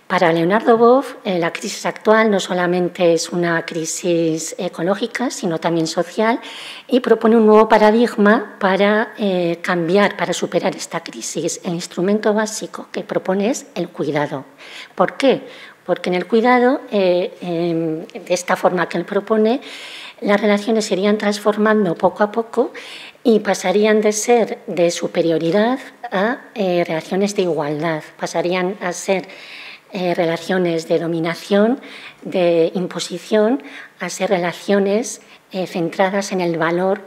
Para Leonardo Boff, la crisis actual no solamente es una crisis ecológica, sino también social, y propone un nuevo paradigma para cambiar, para superar esta crisis. El instrumento básico que propone es el cuidado. ¿Por qué? Porque en el cuidado, de esta forma que él propone, las relaciones se irían transformando poco a poco y pasarían de ser de superioridad a relaciones de igualdad, pasarían a ser relaciones de dominación, de imposición, a ser relaciones centradas en el valor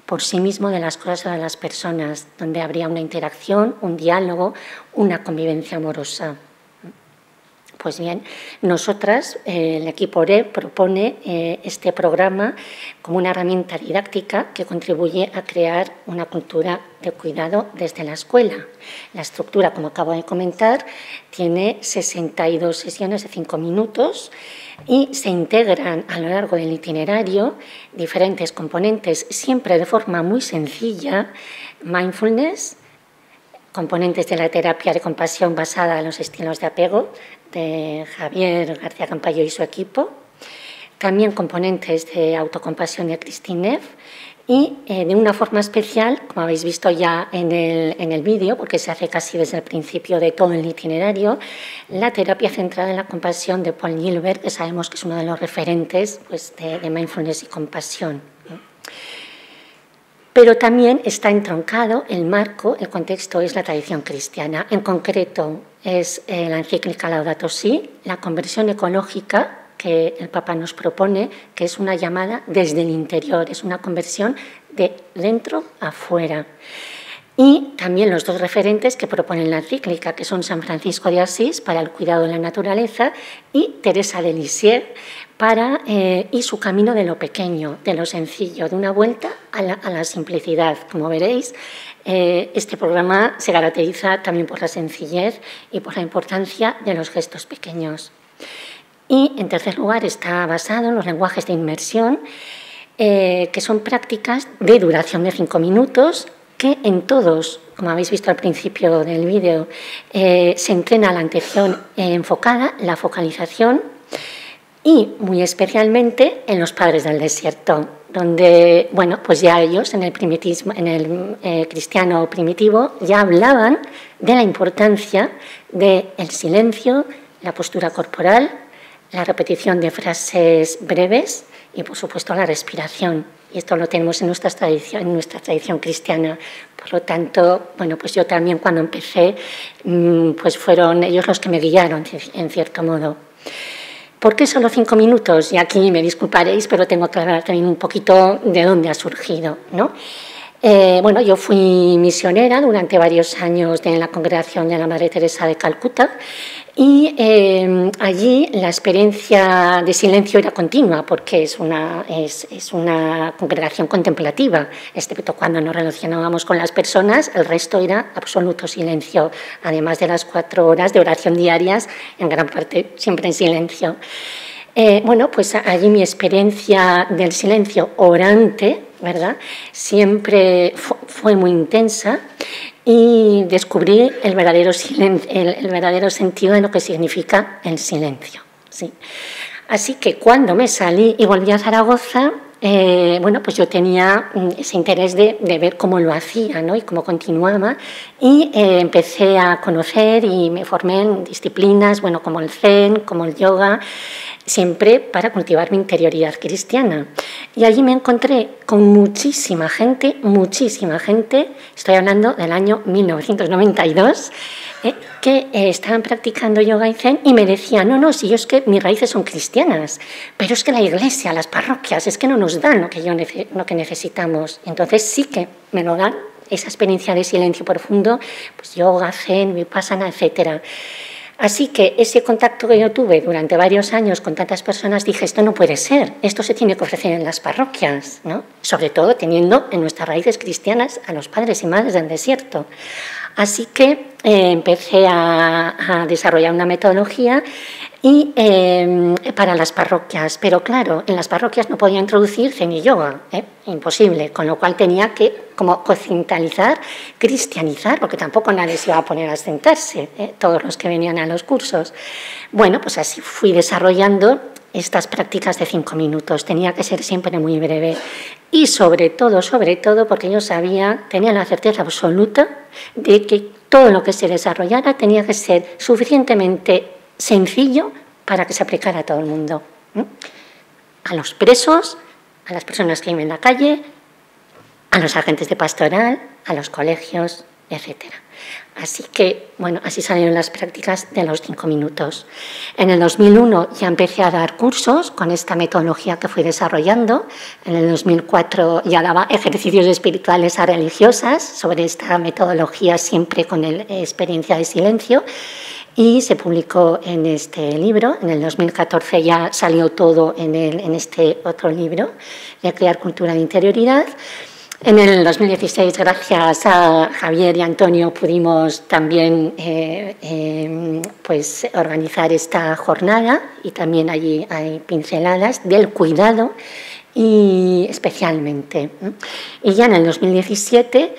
por sí mismo de las cosas o de las personas, donde habría una interacción, un diálogo, una convivencia amorosa. Pues bien, nosotras, el equipo ORE, propone este programa como una herramienta didáctica que contribuye a crear una cultura de cuidado desde la escuela. La estructura, como acabo de comentar, tiene 62 sesiones de 5 minutos y se integran a lo largo del itinerario diferentes componentes, siempre de forma muy sencilla: mindfulness, componentes de la terapia de compasión basada en los estilos de apego de Javier García Campayo y su equipo, también componentes de autocompasión de Christine Neff y de una forma especial, como habéis visto ya en el vídeo, porque se hace casi desde el principio de todo el itinerario, la terapia centrada en la compasión de Paul Gilbert, que sabemos que es uno de los referentes pues, de mindfulness y compasión. Pero también está entroncado el marco, el contexto es la tradición cristiana. En concreto es la encíclica Laudato Si, la conversión ecológica que el Papa nos propone, que es una llamada desde el interior, es una conversión de dentro a fuera. Y también los dos referentes que proponen la encíclica, que son San Francisco de Asís para el cuidado de la naturaleza y Teresa de Lisieux y su camino de lo pequeño, de lo sencillo, de una vuelta a la simplicidad. Como veréis, este programa se caracteriza también por la sencillez y por la importancia de los gestos pequeños. Y, en tercer lugar, está basado en los lenguajes de inmersión, que son prácticas de duración de 5 minutos, que en todos, como habéis visto al principio del vídeo, se entrena la atención enfocada, la focalización, y muy especialmente en los padres del desierto, donde, bueno, pues ya ellos en el cristiano primitivo ya hablaban de la importancia del silencio, la postura corporal, la repetición de frases breves y, por supuesto, la respiración. Y esto lo tenemos en nuestra tradición cristiana. Por lo tanto, bueno, pues yo también cuando empecé, pues fueron ellos los que me guiaron, en cierto modo. ¿Por qué solo 5 minutos? Y aquí me disculparéis, pero tengo que hablar también un poquito de dónde ha surgido, ¿no? Bueno, yo fui misionera durante varios años en la congregación de la Madre Teresa de Calcuta y allí la experiencia de silencio era continua porque es una congregación contemplativa, excepto cuando nos relacionábamos con las personas, el resto era absoluto silencio, además de las 4 horas de oración diarias, en gran parte siempre en silencio. Bueno, pues allí mi experiencia del silencio orante, ¿verdad?, siempre fue muy intensa y descubrí el verdadero sentido de lo que significa el silencio. ¿Sí? Así que cuando me salí y volví a Zaragoza, bueno, pues yo tenía ese interés de ver cómo lo hacía, ¿no?, y cómo continuaba, y empecé a conocer y me formé en disciplinas, bueno, como el Zen, como el yoga, siempre para cultivar mi interioridad cristiana. Y allí me encontré con muchísima gente, estoy hablando del año 1992, que estaban practicando yoga y zen y me decían, no, si yo es que mis raíces son cristianas, pero es que la iglesia, las parroquias, es que no nos dan lo que necesitamos. Entonces sí que me lo dan, esa experiencia de silencio profundo, pues yoga, zen, vipassana, etcétera. Así que ese contacto que yo tuve durante varios años con tantas personas, dije, esto no puede ser, esto se tiene que ofrecer en las parroquias, ¿no?, sobre todo teniendo en nuestras raíces cristianas a los padres y madres del desierto. Así que empecé a desarrollar una metodología y para las parroquias, pero claro, en las parroquias no podía introducir zen y yoga, imposible, con lo cual tenía que como occidentalizar, cristianizar, porque tampoco nadie se iba a poner a sentarse, todos los que venían a los cursos. Bueno, pues así fui desarrollando estas prácticas de 5 minutos, tenía que ser siempre muy breve y sobre todo, porque yo tenía la certeza absoluta de que todo lo que se desarrollara tenía que ser suficientemente sencillo para que se aplicara a todo el mundo, a los presos, a las personas que viven en la calle, a los agentes de pastoral, a los colegios, etcétera. Así que, bueno, así salieron las prácticas de los 5 minutos. En el 2001 ya empecé a dar cursos con esta metodología que fui desarrollando. En el 2004 ya daba ejercicios espirituales a religiosas sobre esta metodología, siempre con experiencia de silencio. Y se publicó en este libro. En el 2014 ya salió todo en este otro libro, de Crear Cultura de Interioridad. En el 2016, gracias a Javier y Antonio, pudimos también pues organizar esta jornada y también allí hay pinceladas del cuidado y especialmente. Y ya en el 2017,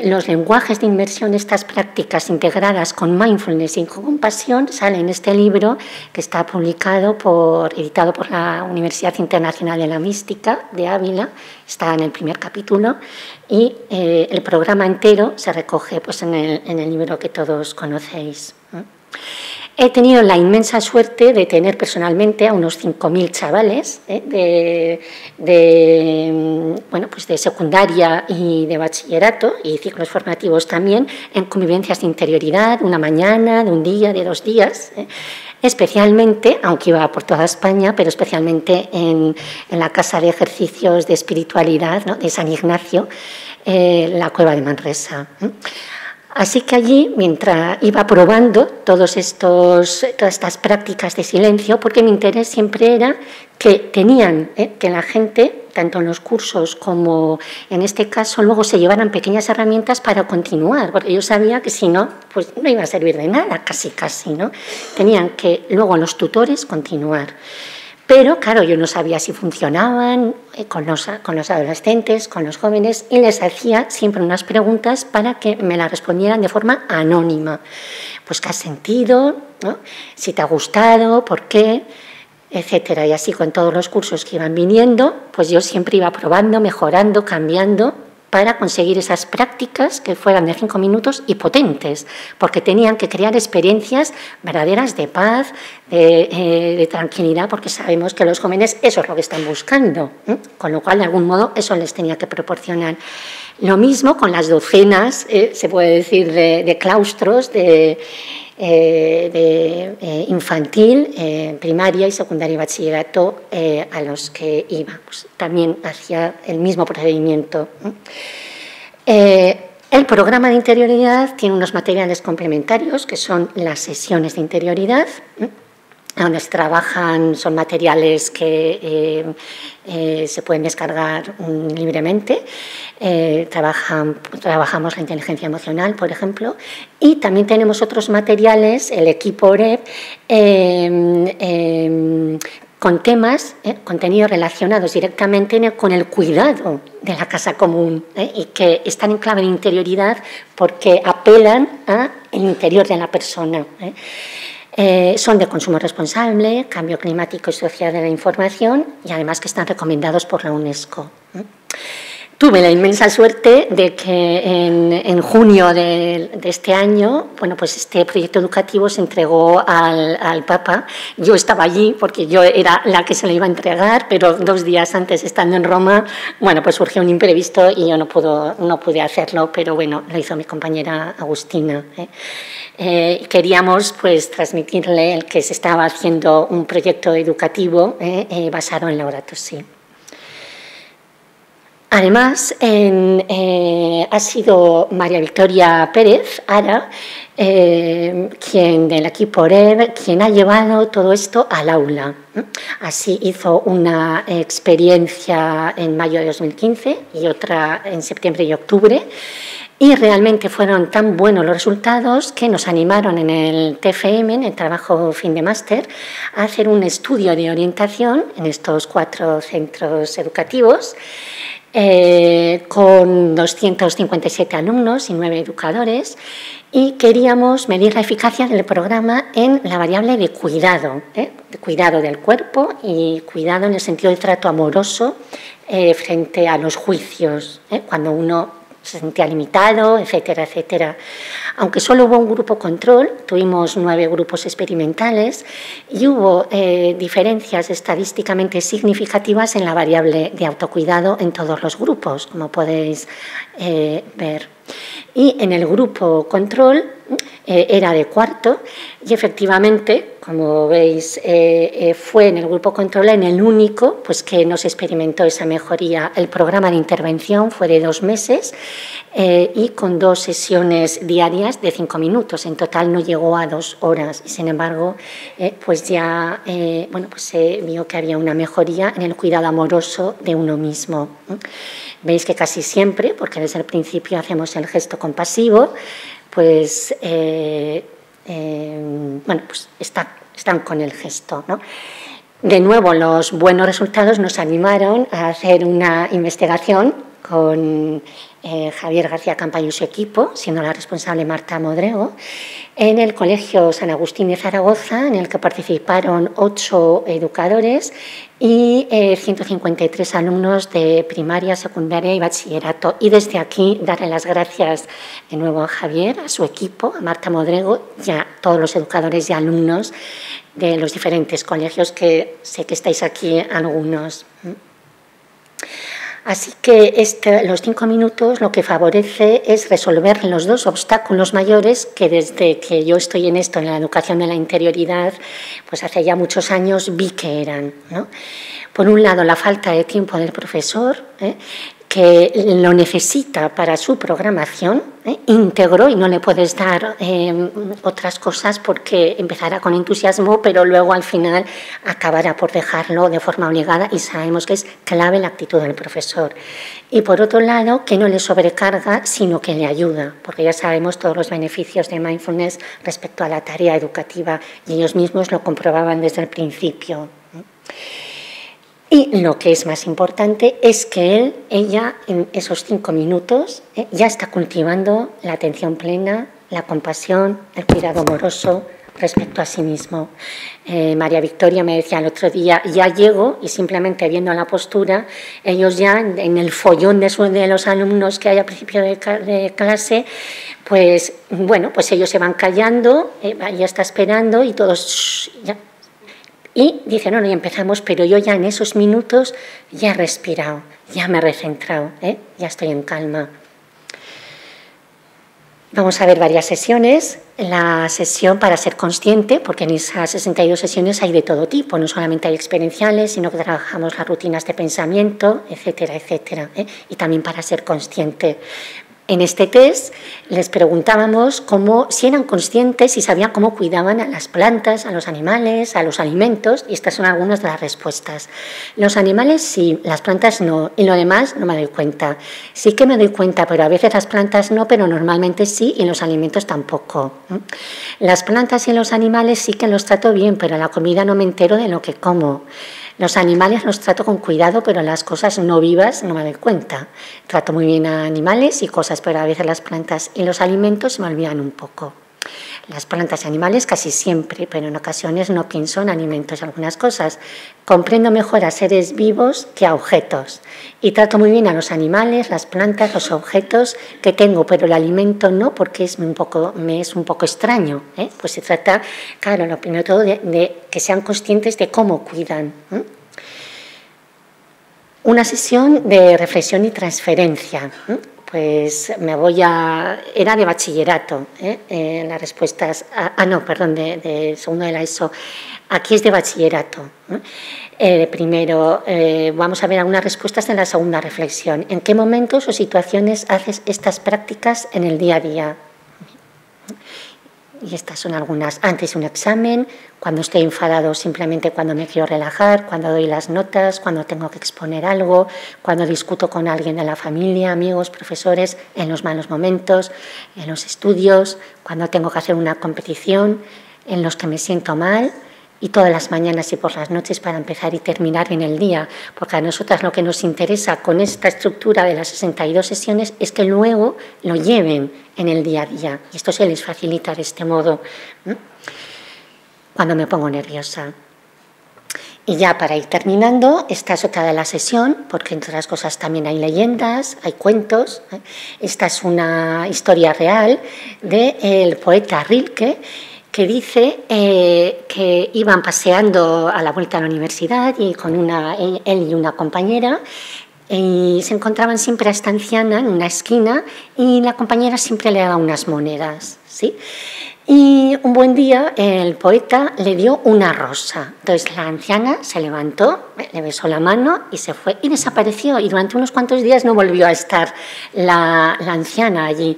los lenguajes de inmersión, estas prácticas integradas con mindfulness y con compasión, salen en este libro que está editado por la Universidad Internacional de la Mística de Ávila, está en el primer capítulo y el programa entero se recoge pues, en el libro que todos conocéis. He tenido la inmensa suerte de tener personalmente a unos 5.000 chavales pues de secundaria y de bachillerato y ciclos formativos también en convivencias de interioridad, una mañana, de un día, de 2 días, especialmente, aunque iba por toda España, pero especialmente en la Casa de Ejercicios de Espiritualidad, ¿no?, de San Ignacio, la Cueva de Manresa. Así que allí, mientras iba probando todas estas prácticas de silencio, porque mi interés siempre era que que la gente tanto en los cursos como en este caso, luego se llevaran pequeñas herramientas para continuar, porque yo sabía que si no, pues no iba a servir de nada, casi, ¿no? Tenían que luego los tutores continuar. Pero, claro, yo no sabía si funcionaban con los adolescentes, con los jóvenes, y les hacía siempre unas preguntas para que me las respondieran de forma anónima. Pues, ¿qué has sentido? ¿No? Si te ha gustado, ¿por qué? Etcétera. Y así con todos los cursos que iban viniendo, pues yo siempre iba probando, mejorando, cambiando, para conseguir esas prácticas que fueran de 5 minutos y potentes, porque tenían que crear experiencias verdaderas de paz, de tranquilidad, porque sabemos que los jóvenes eso es lo que están buscando, con lo cual de algún modo eso les tenía que proporcionar. Lo mismo con las docenas, se puede decir, de claustros, de infantil, primaria y secundaria y bachillerato a los que iba. Pues también hacía el mismo procedimiento. El programa de interioridad tiene unos materiales complementarios que son las sesiones de interioridad, donde se trabajan, son materiales que se pueden descargar libremente. Trabajamos la inteligencia emocional, por ejemplo, y también tenemos otros materiales, el equipo OREP, con temas, contenidos relacionados directamente con el cuidado de la casa común, y que están en clave de interioridad porque apelan al interior de la persona. Son de consumo responsable, cambio climático y sociedad de la información, y además que están recomendados por la UNESCO. Tuve la inmensa suerte de que en junio de este año, bueno, pues este proyecto educativo se entregó al Papa. Yo estaba allí porque yo era la que se lo iba a entregar, pero 2 días antes, estando en Roma, bueno, pues surgió un imprevisto y yo no pude hacerlo, pero bueno, lo hizo mi compañera Agustina. Queríamos pues transmitirle el que se estaba haciendo un proyecto educativo basado en Laudato Si. Además, ha sido María Victoria Pérez Ara, quien del equipo OREB, quien ha llevado todo esto al aula. Así hizo una experiencia en mayo de 2015 y otra en septiembre y octubre. Y realmente fueron tan buenos los resultados que nos animaron en el TFM, en el trabajo fin de máster, a hacer un estudio de orientación en estos 4 centros educativos, con 257 alumnos y 9 educadores, y queríamos medir la eficacia del programa en la variable de cuidado del cuerpo y cuidado en el sentido de trato amoroso frente a los juicios, cuando uno se sentía limitado, etcétera, etcétera. Aunque solo hubo un grupo control, tuvimos 9 grupos experimentales y hubo diferencias estadísticamente significativas en la variable de autocuidado en todos los grupos, como podéis ver. Y en el grupo control era de cuarto y efectivamente, como veis, fue en el grupo control en el único pues, que no se experimentó esa mejoría. El programa de intervención fue de 2 meses y con 2 sesiones diarias de 5 minutos. En total no llegó a 2 horas y, sin embargo, pues ya pues se vio que había una mejoría en el cuidado amoroso de uno mismo. Veis que casi siempre, porque desde el principio hacemos el gesto compasivo, pues, pues están con el gesto, ¿no? De nuevo, los buenos resultados nos animaron a hacer una investigación con Javier García Campayo y su equipo, siendo la responsable Marta Modrego, en el Colegio San Agustín de Zaragoza, en el que participaron 8 educadores y 153 alumnos de primaria, secundaria y bachillerato. Y desde aquí darle las gracias de nuevo a Javier, a su equipo, a Marta Modrego y a todos los educadores y alumnos de los diferentes colegios, que sé que estáis aquí algunos. Así que los 5 minutos lo que favorece es resolver los 2 obstáculos mayores que desde que yo estoy en esto, en la educación de la interioridad, pues hace ya muchos años vi que eran, ¿no? Por un lado, la falta de tiempo del profesor, que lo necesita para su programación, íntegro, y no le puedes dar otras cosas porque empezará con entusiasmo, pero luego al final acabará por dejarlo de forma obligada, y sabemos que es clave la actitud del profesor. Y por otro lado, que no le sobrecarga, sino que le ayuda, porque ya sabemos todos los beneficios de mindfulness respecto a la tarea educativa, y ellos mismos lo comprobaban desde el principio. Y lo que es más importante es que ella, en esos 5 minutos, ya está cultivando la atención plena, la compasión, el cuidado amoroso respecto a sí mismo. María Victoria me decía el otro día, ya llego y simplemente viendo la postura, ellos ya en el follón de los alumnos que hay al principio de clase, pues bueno, pues ellos se van callando, ella está esperando y todos ya. Y dice, no, y empezamos, pero yo ya en esos minutos ya he respirado, ya me he recentrado, ya estoy en calma. Vamos a ver varias sesiones. La sesión para ser consciente, porque en esas 62 sesiones hay de todo tipo, no solamente hay experienciales, sino que trabajamos las rutinas de pensamiento, etcétera, etcétera, y también para ser consciente. En este test les preguntábamos si eran conscientes y sabían cómo cuidaban a las plantas, a los animales, a los alimentos, y estas son algunas de las respuestas. Los animales sí, las plantas no, y lo demás no me doy cuenta. Sí que me doy cuenta, pero a veces las plantas no, pero normalmente sí, y los alimentos tampoco. Las plantas y los animales sí que los trato bien, pero la comida no me entero de lo que como. Los animales los trato con cuidado, pero las cosas no vivas no me doy cuenta. Trato muy bien a animales y cosas, pero a veces las plantas y los alimentos se me olvidan un poco. Las plantas y animales casi siempre, pero en ocasiones no pienso en alimentos y algunas cosas. Comprendo mejor a seres vivos que a objetos. Y trato muy bien a los animales, las plantas, los objetos que tengo, pero el alimento no, porque me es un poco extraño. Pues se trata, claro, lo primero de todo, de que sean conscientes de cómo cuidan. Una sesión de reflexión y transferencia. Pues era de bachillerato, las respuestas, de segundo de la ESO, aquí es de bachillerato. Primero, vamos a ver algunas respuestas en la segunda reflexión. ¿En qué momentos o situaciones haces estas prácticas en el día a día? Y estas son algunas. Antes de un examen, cuando estoy enfadado, simplemente cuando me quiero relajar, cuando doy las notas, cuando tengo que exponer algo, cuando discuto con alguien de la familia, amigos, profesores, en los malos momentos, en los estudios, cuando tengo que hacer una competición, en los que me siento mal, y todas las mañanas y por las noches para empezar y terminar bien el día, porque a nosotras lo que nos interesa con esta estructura de las 62 sesiones es que luego lo lleven en el día a día, y esto se les facilita de este modo. Cuando me pongo nerviosa. Y ya para ir terminando, esta es otra de la sesión, porque entre otras cosas también hay leyendas, hay cuentos. Esta es una historia real del poeta Rilke, que dice que iban paseando a la vuelta a la universidad y con él y una compañera, y se encontraban siempre a esta anciana en una esquina y la compañera siempre le daba unas monedas, ¿sí? Y un buen día el poeta le dio una rosa. Entonces la anciana se levantó, le besó la mano y se fue y desapareció. Y durante unos cuantos días no volvió a estar la anciana allí.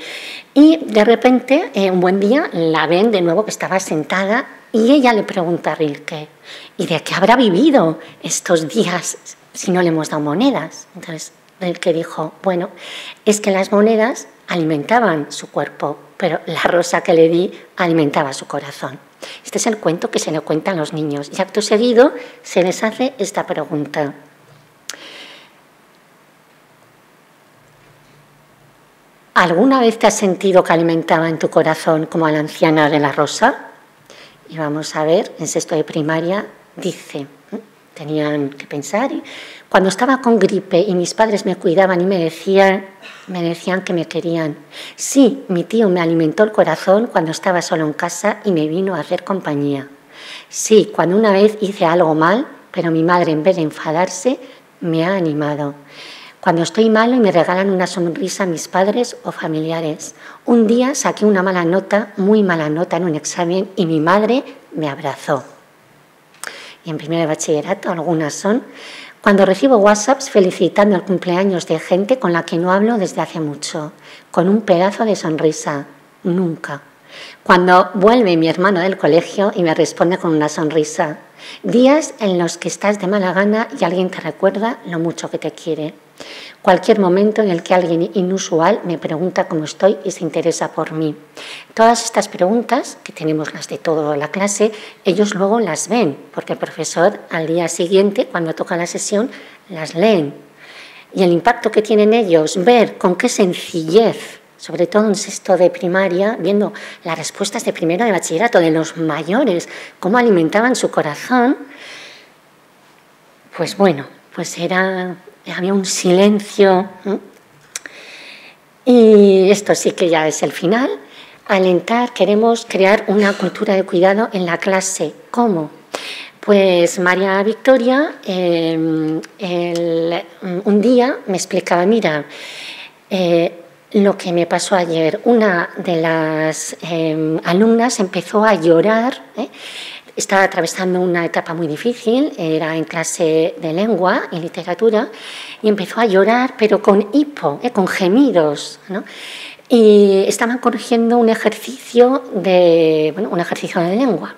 Y de repente, un buen día, la ven de nuevo que estaba sentada y ella le pregunta a Rilke, ¿y de qué habrá vivido estos días si no le hemos dado monedas? Entonces Rilke dijo, bueno, es que las monedas alimentaban su cuerpo, pero la rosa que le di alimentaba su corazón. Este es el cuento que se le cuentan a los niños. Y acto seguido se les hace esta pregunta. ¿Alguna vez te has sentido que alimentaba en tu corazón como a la anciana de la rosa? Y vamos a ver, en sexto de primaria dice, tenían que pensar, cuando estaba con gripe y mis padres me cuidaban y me decían que me querían. Sí, mi tío me alimentó el corazón cuando estaba solo en casa y me vino a hacer compañía. Sí, cuando una vez hice algo mal, pero mi madre en vez de enfadarse me ha animado. Cuando estoy malo y me regalan una sonrisa mis padres o familiares. Un día saqué una mala nota, muy mala nota en un examen y mi madre me abrazó. Y en primero de bachillerato algunas son, Cuando recibo WhatsApps felicitando el cumpleaños de gente con la que no hablo desde hace mucho, con un pedazo de sonrisa, nunca. Cuando vuelve mi hermano del colegio y me responde con una sonrisa. Días en los que estás de mala gana y alguien te recuerda lo mucho que te quiere. Cualquier momento en el que alguien inusual me pregunta cómo estoy y se interesa por mí. Todas estas preguntas, que tenemos las de toda la clase, ellos luego las ven, porque el profesor al día siguiente, cuando toca la sesión, las leen. Y el impacto que tienen ellos, ver con qué sencillez, sobre todo en sexto de primaria, viendo las respuestas de primero de bachillerato de los mayores, cómo alimentaban su corazón, pues bueno, pues había un silencio. Y esto sí que ya es el final. Alentar, queremos crear una cultura de cuidado en la clase. ¿Cómo? Pues María Victoria un día me explicaba, mira, lo que me pasó ayer. Una de las alumnas empezó a llorar, estaba atravesando una etapa muy difícil, era en clase de lengua y literatura, y empezó a llorar, pero con hipo, con gemidos, ¿no? Y estaban corrigiendo un ejercicio de lengua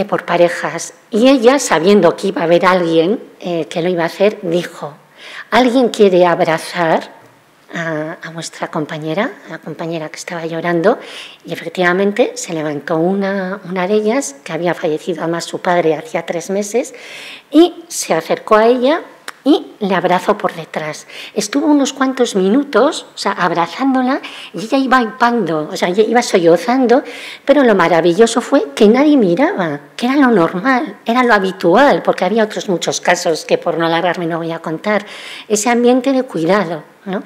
por parejas. Y ella, sabiendo que iba a haber alguien que lo iba a hacer, dijo, ¿alguien quiere abrazar a vuestra compañera, a la compañera que estaba llorando? Y efectivamente se levantó una de ellas, que había fallecido además su padre hacía 3 meses, y se acercó a ella y le abrazó por detrás. Estuvo unos cuantos minutos, o sea, abrazándola, y ella iba hipando, o sea, ella iba sollozando, pero lo maravilloso fue que nadie miraba, que era lo normal, era lo habitual, porque había otros muchos casos que por no alargarme no voy a contar. Ese ambiente de cuidado, ¿no?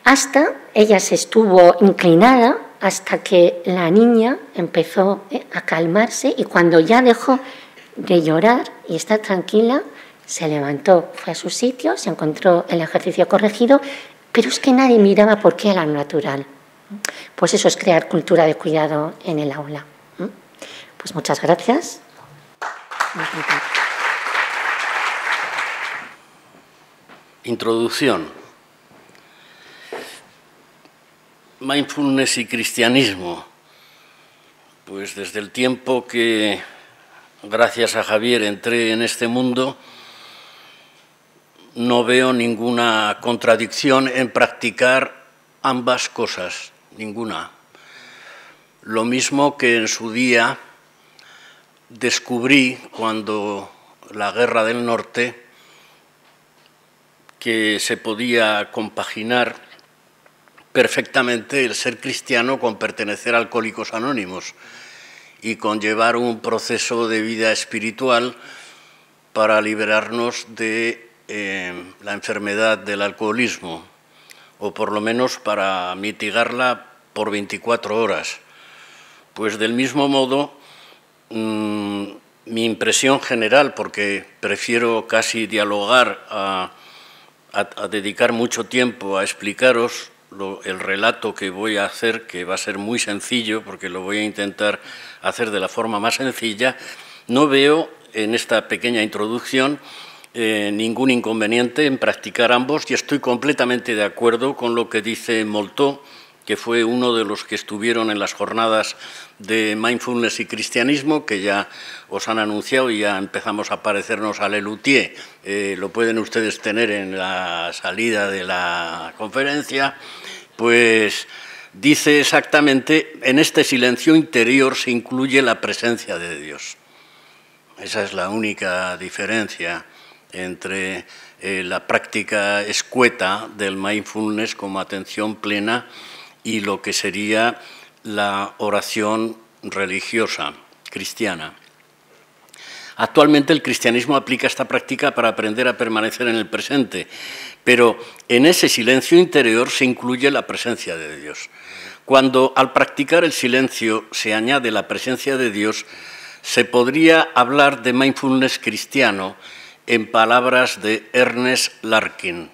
Hasta ella se estuvo inclinada hasta que la niña empezó a calmarse, y cuando ya dejó de llorar y estar tranquila, se levantó, fue a su sitio, se encontró el ejercicio corregido, pero es que nadie miraba porque era natural. Pues eso es crear cultura de cuidado en el aula. Pues muchas gracias. Introducción. Mindfulness y cristianismo. Pues desde el tiempo que, gracias a Javier, entré en este mundo, no veo ninguna contradicción en practicar ambas cosas, ninguna. Lo mismo que en su día descubrí, cuando la Guerra del Norte, que se podía compaginar perfectamente el ser cristiano con pertenecer a Alcohólicos Anónimos y con llevar un proceso de vida espiritual para liberarnos de la enfermedad del alcoholismo, o por lo menos para mitigarla por 24 horas. Pues del mismo modo, mi impresión general, porque prefiero casi dialogar a dedicar mucho tiempo a explicaros el relato que voy a hacer, que va a ser muy sencillo, porque lo voy a intentar hacer de la forma más sencilla, no veo en esta pequeña introducción ningún inconveniente en practicar ambos, y estoy completamente de acuerdo con lo que dice Moltó, que fue uno de los que estuvieron en las jornadas de Mindfulness y Cristianismo, que ya os han anunciado y ya empezamos a parecernos a Lelutier. Lo pueden ustedes tener en la salida de la conferencia. Pues dice exactamente, en este silencio interior se incluye la presencia de Dios. Esa es la única diferencia entre la práctica escueta del mindfulness como atención plena y lo que sería la oración religiosa cristiana. Actualmente el cristianismo aplica esta práctica para aprender a permanecer en el presente, pero en ese silencio interior se incluye la presencia de Dios. Cuando al practicar el silencio se añade la presencia de Dios, se podría hablar de mindfulness cristiano en palabras de Ernest Larkin.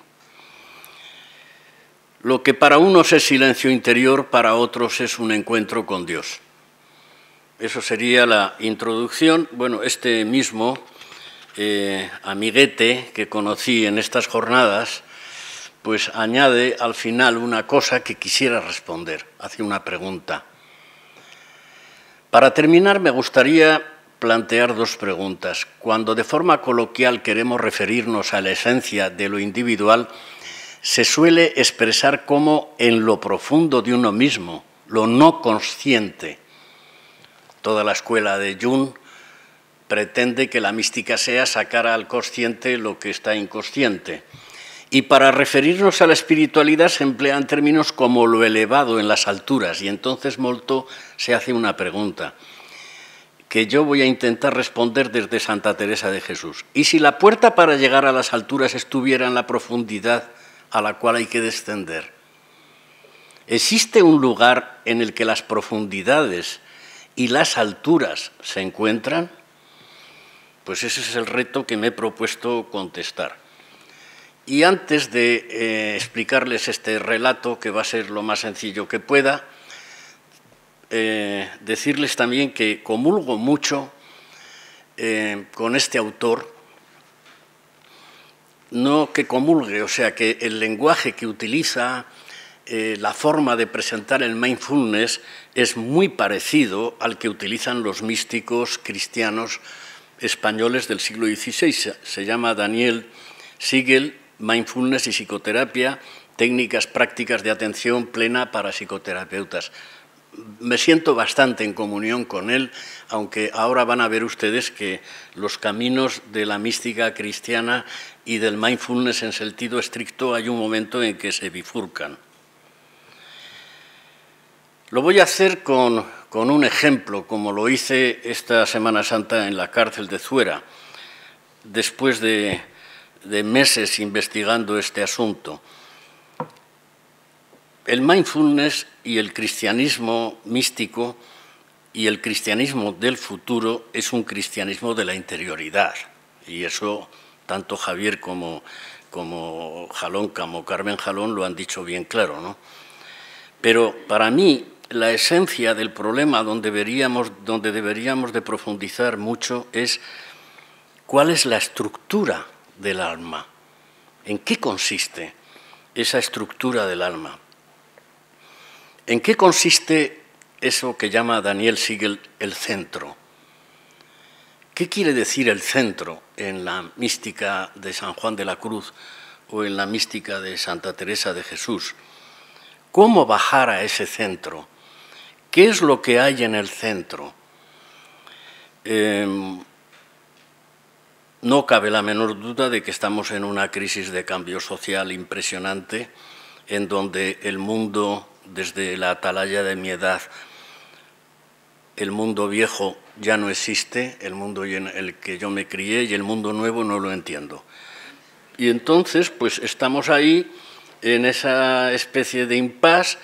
Lo que para unos es silencio interior, para otros es un encuentro con Dios. Eso sería la introducción. Bueno, este mismo amiguete que conocí en estas jornadas, pues añade al final una cosa que quisiera responder, hace una pregunta. Para terminar, me gustaría plantear dos preguntas. Cuando de forma coloquial queremos referirnos a la esencia de lo individual, se suele expresar como en lo profundo de uno mismo, lo no consciente. Toda la escuela de Jung pretende que la mística sea sacar al consciente lo que está inconsciente. Y para referirnos a la espiritualidad se emplean términos como lo elevado en las alturas. Y entonces Molto se hace una pregunta que yo voy a intentar responder desde Santa Teresa de Jesús. ¿Y si la puerta para llegar a las alturas estuviera en la profundidad a la cual hay que descender? ¿Existe un lugar en el que las profundidades y las alturas se encuentran? Pues ese es el reto que me he propuesto contestar. Y antes de explicarles este relato, que va a ser lo más sencillo que pueda, decirles también que comulgo mucho con este autor, no que comulgue, o sea, que el lenguaje que utiliza, la forma de presentar el mindfulness es muy parecido al que utilizan los místicos cristianos españoles del siglo XVI. Se llama Daniel Siegel, Mindfulness y psicoterapia, técnicas prácticas de atención plena para psicoterapeutas. Me siento bastante en comunión con él, aunque ahora van a ver ustedes que los caminos de la mística cristiana y del mindfulness en sentido estricto hay un momento en que se bifurcan. Lo voy a hacer con un ejemplo, como lo hice esta Semana Santa en la cárcel de Zuera, después de meses investigando este asunto. El mindfulness y el cristianismo místico y el cristianismo del futuro es un cristianismo de la interioridad. Y eso tanto Javier como Jalón, como Carmen Jalón lo han dicho bien claro, ¿no? Pero para mí la esencia del problema donde deberíamos de profundizar mucho es cuál es la estructura del alma. ¿En qué consiste esa estructura del alma? ¿En qué consiste eso que llama Daniel Siegel el centro? ¿Qué quiere decir el centro en la mística de San Juan de la Cruz o en la mística de Santa Teresa de Jesús? ¿Cómo bajar a ese centro? ¿Qué es lo que hay en el centro? No cabe la menor duda de que estamos en una crisis de cambio social impresionante, en donde el mundo, desde la atalaya de mi edad, el mundo viejo ya no existe, el mundo en el que yo me crié, y el mundo nuevo no lo entiendo. Y entonces, pues estamos ahí en esa especie de impasse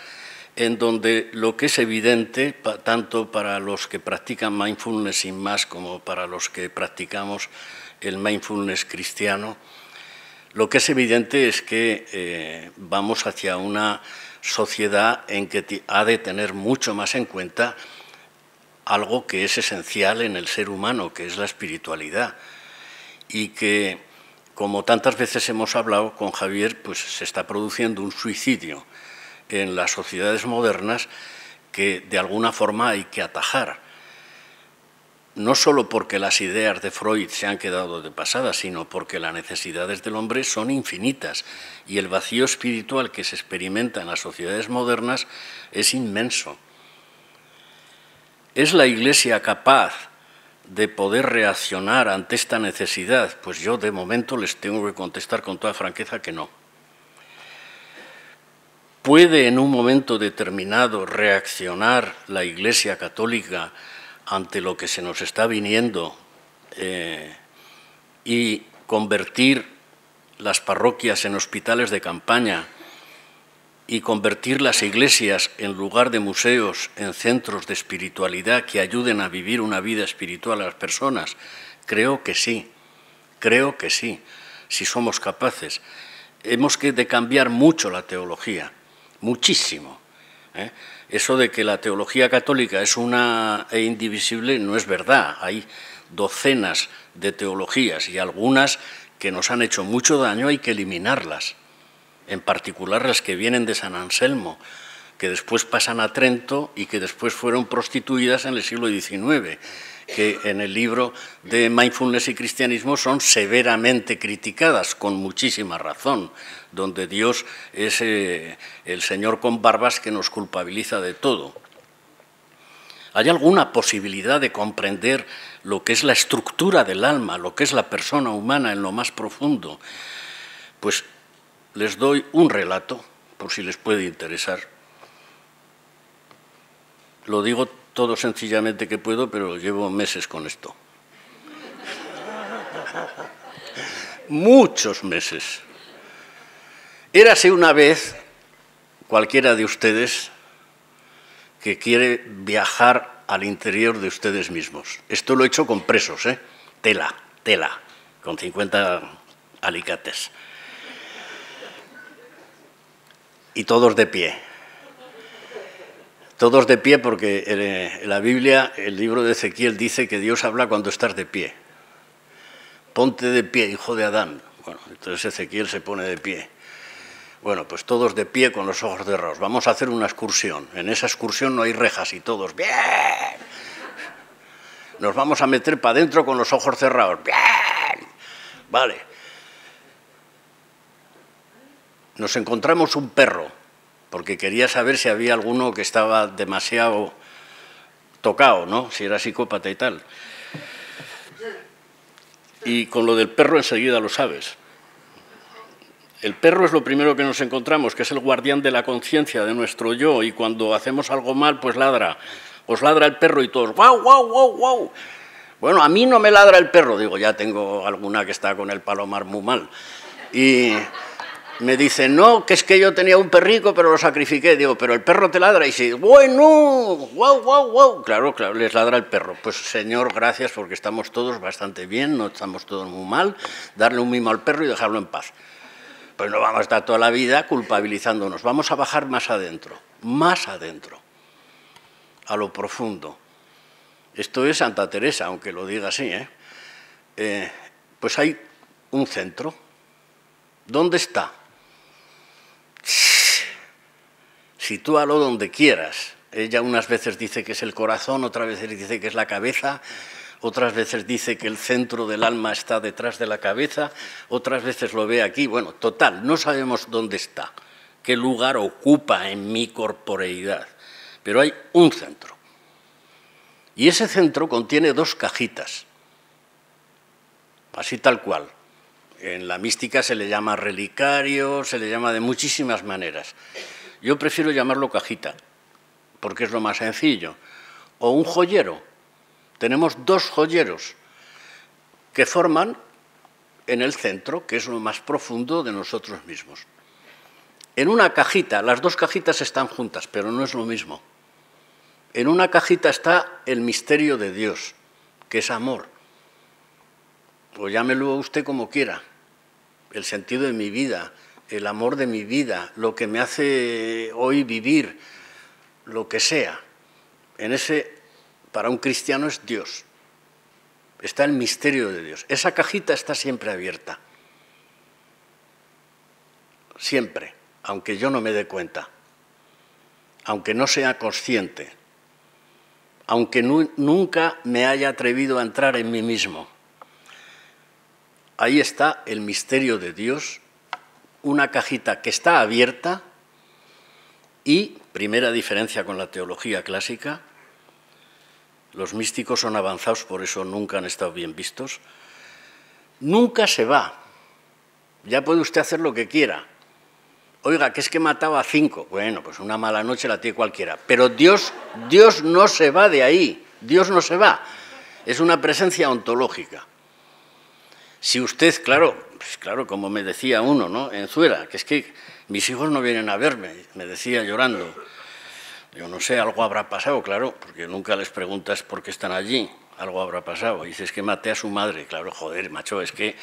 en donde lo que es evidente, tanto para los que practican mindfulness sin más como para los que practicamos el mindfulness cristiano, lo que es evidente es que vamos hacia una sociedad en que ha de tener mucho más en cuenta algo que es esencial en el ser humano, que es la espiritualidad, y que, como tantas veces hemos hablado con Javier, pues se está produciendo un suicidio en las sociedades modernas que de alguna forma hay que atajar. No solo porque las ideas de Freud se han quedado de pasada, sino porque las necesidades del hombre son infinitas y el vacío espiritual que se experimenta en las sociedades modernas es inmenso. ¿Es la Iglesia capaz de poder reaccionar ante esta necesidad? Pues yo de momento les tengo que contestar con toda franqueza que no. ¿Puede en un momento determinado reaccionar la Iglesia católica ante lo que se nos está viniendo y convertir las parroquias en hospitales de campaña y convertir las iglesias, en lugar de museos, en centros de espiritualidad que ayuden a vivir una vida espiritual a las personas? Creo que sí, si somos capaces. Hemos de cambiar mucho la teología, muchísimo. Eso de que la teología católica es una e indivisible no es verdad. Hay docenas de teologías, y algunas que nos han hecho mucho daño hay que eliminarlas, en particular las que vienen de San Anselmo, que después pasan a Trento y que después fueron prostituidas en el siglo XIX, que en el libro de Mindfulness y Cristianismo son severamente criticadas, con muchísima razón, donde Dios es el Señor con barbas que nos culpabiliza de todo. ¿Hay alguna posibilidad de comprender lo que es la estructura del alma, lo que es la persona humana en lo más profundo? Pues les doy un relato, por si les puede interesar. Lo digo todo sencillamente que puedo, pero llevo meses con esto. Muchos meses. Érase una vez cualquiera de ustedes que quiere viajar al interior de ustedes mismos. Esto lo he hecho con presos, ¿eh? Tela, con 50 alicates. Y todos de pie. Todos de pie porque en la Biblia, el libro de Ezequiel dice que Dios habla cuando estás de pie. Ponte de pie, hijo de Adán. Bueno, entonces Ezequiel se pone de pie. Bueno, pues todos de pie con los ojos cerrados. Vamos a hacer una excursión. En esa excursión no hay rejas y todos, ¡bien! Nos vamos a meter para adentro con los ojos cerrados, ¡bien! Vale. Nos encontramos un perro, porque quería saber si había alguno que estaba demasiado tocado, ¿no? Si era psicópata y tal. Y con lo del perro enseguida lo sabes. El perro es lo primero que nos encontramos, que es el guardián de la conciencia, de nuestro yo, y cuando hacemos algo mal, pues ladra. Os ladra el perro y todos, ¡guau, guau, guau, guau! Bueno, a mí no me ladra el perro. Digo, ya tengo alguna que está con el palomar muy mal. Y me dice, no, que es que yo tenía un perrico, pero lo sacrifiqué. Digo, pero el perro te ladra. Y dice, bueno, guau, guau, guau. Claro, les ladra el perro. Pues, Señor, gracias, porque estamos todos bastante bien, no estamos todos muy mal. Darle un mimo al perro y dejarlo en paz. Pues no vamos a estar toda la vida culpabilizándonos. Vamos a bajar más adentro, a lo profundo. Esto es Santa Teresa, aunque lo diga así, ¿eh? Pues hay un centro. ¿Dónde está? Sitúalo donde quieras. Ella unas veces dice que es el corazón, otras veces dice que es la cabeza, otras veces dice que el centro del alma está detrás de la cabeza, otras veces lo ve aquí. Bueno, total, no sabemos dónde está, qué lugar ocupa en mi corporeidad, pero hay un centro. Y ese centro contiene dos cajitas, así tal cual. En la mística se le llama relicario, se le llama de muchísimas maneras. Yo prefiero llamarlo cajita, porque es lo más sencillo. O un joyero. Tenemos dos joyeros que forman en el centro, que es lo más profundo de nosotros mismos. En una cajita, las dos cajitas están juntas, pero no es lo mismo. En una cajita está el misterio de Dios, que es amor. O llámelo usted como quiera. El sentido de mi vida, el amor de mi vida, lo que me hace hoy vivir, lo que sea. En ese, para un cristiano es Dios. Está el misterio de Dios. Esa cajita está siempre abierta. Siempre, aunque yo no me dé cuenta, aunque no sea consciente, aunque nunca me haya atrevido a entrar en mí mismo. Ahí está el misterio de Dios, una cajita que está abierta y, primera diferencia con la teología clásica, los místicos son avanzados, por eso nunca han estado bien vistos, nunca se va. Ya puede usted hacer lo que quiera. Oiga, que es que mataba a 5. Bueno, pues una mala noche la tiene cualquiera. Pero Dios no se va de ahí. Dios no se va. Es una presencia ontológica. Si usted, claro, pues claro, como me decía uno, ¿no? En Zuera, que es que mis hijos no vienen a verme, me decía llorando. Yo no sé, algo habrá pasado, claro, porque nunca les preguntas por qué están allí. Algo habrá pasado. Y dices que maté a su madre. Claro, joder, macho, es que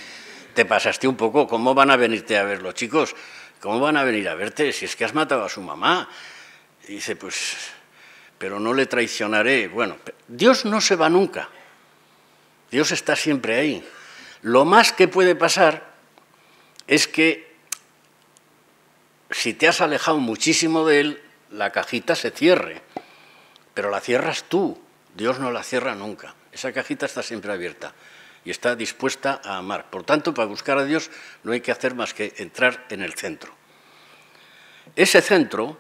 te pasaste un poco. ¿Cómo van a venirte a ver los chicos? ¿Cómo van a venir a verte si es que has matado a su mamá? Y dice, pues, pero no le traicionaré. Bueno, Dios no se va nunca. Dios está siempre ahí. Lo más que puede pasar es que si te has alejado muchísimo de Él, la cajita se cierre, pero la cierras tú. Dios no la cierra nunca. Esa cajita está siempre abierta y está dispuesta a amar. Por tanto, para buscar a Dios no hay que hacer más que entrar en el centro. Ese centro,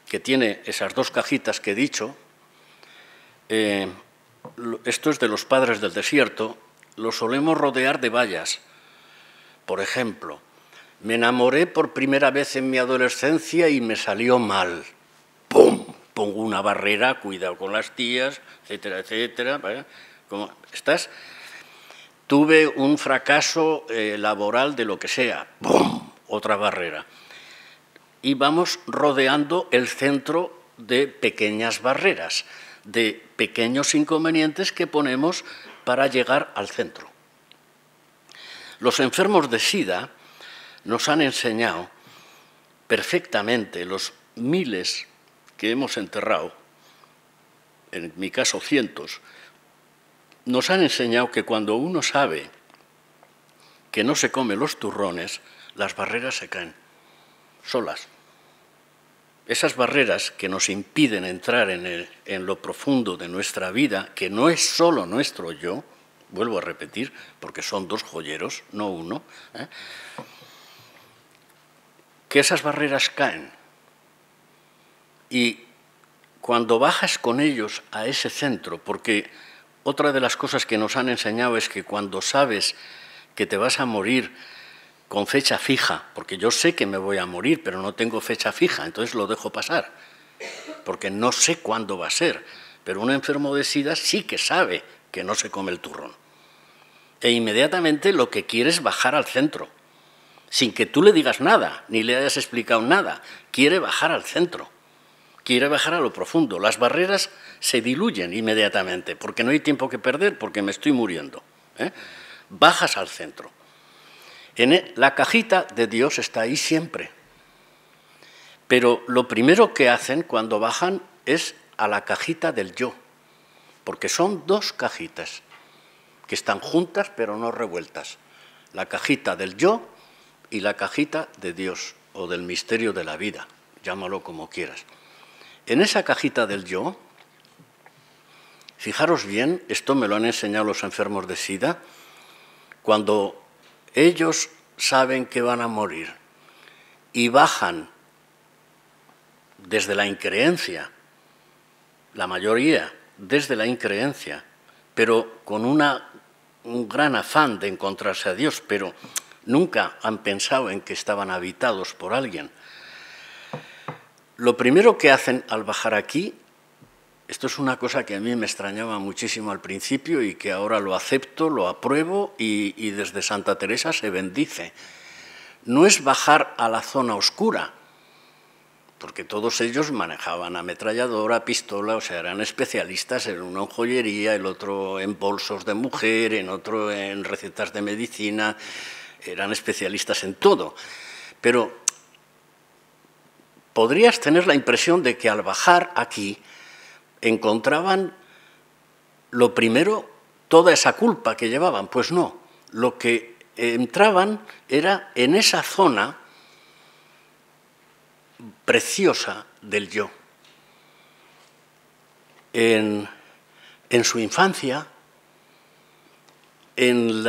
que tiene esas dos cajitas que he dicho, esto es de los padres del desierto, lo solemos rodear de vallas. Por ejemplo, me enamoré por primera vez en mi adolescencia y me salió mal. ¡Pum! Pongo una barrera, cuidado con las tías, etcétera, etcétera. ¿Vale? ¿Cómo estás? Tuve un fracaso laboral de lo que sea. ¡Pum! Otra barrera. Y vamos rodeando el centro de pequeñas barreras, de pequeños inconvenientes que ponemos para llegar al centro. Los enfermos de SIDA nos han enseñado perfectamente, los miles que hemos enterrado, en mi caso cientos, nos han enseñado que cuando uno sabe que no se come los turrones, las barreras se caen solas. Esas barreras que nos impiden entrar en lo profundo de nuestra vida, que no es solo nuestro yo, vuelvo a repetir, porque son dos joyeros, no uno, que esas barreras caen. Y cuando bajas con ellos a ese centro, porque otra de las cosas que nos han enseñado es que cuando sabes que te vas a morir con fecha fija, porque yo sé que me voy a morir, pero no tengo fecha fija, entonces lo dejo pasar, porque no sé cuándo va a ser. Pero un enfermo de SIDA sí que sabe que no se come el turrón. E inmediatamente lo que quiere es bajar al centro, sin que tú le digas nada, ni le hayas explicado nada. Quiere bajar al centro, quiere bajar a lo profundo. Las barreras se diluyen inmediatamente, porque no hay tiempo que perder, porque me estoy muriendo. Bajas al centro. La cajita de Dios está ahí siempre. Pero lo primero que hacen cuando bajan es a la cajita del yo, porque son dos cajitas que están juntas pero no revueltas. La cajita del yo y la cajita de Dios, o del misterio de la vida, llámalo como quieras. En esa cajita del yo, fijaros bien, esto me lo han enseñado los enfermos de SIDA, cuando ellos saben que van a morir y bajan desde la increencia, la mayoría desde la increencia, pero con un gran afán de encontrarse a Dios, pero nunca han pensado en que estaban habitados por alguien. Lo primero que hacen al bajar aquí, esto es una cosa que a mí me extrañaba muchísimo al principio y que ahora lo acepto, lo apruebo y desde Santa Teresa se bendice. No es bajar a la zona oscura, porque todos ellos manejaban ametralladora, pistola, o sea, eran especialistas, en uno en joyería, el otro en bolsos de mujer, en otro en recetas de medicina, eran especialistas en todo. Pero podrías tener la impresión de que al bajar aquí encontraban lo primero, toda esa culpa que llevaban. Pues no, lo que entraban era en esa zona preciosa del yo. En su infancia, en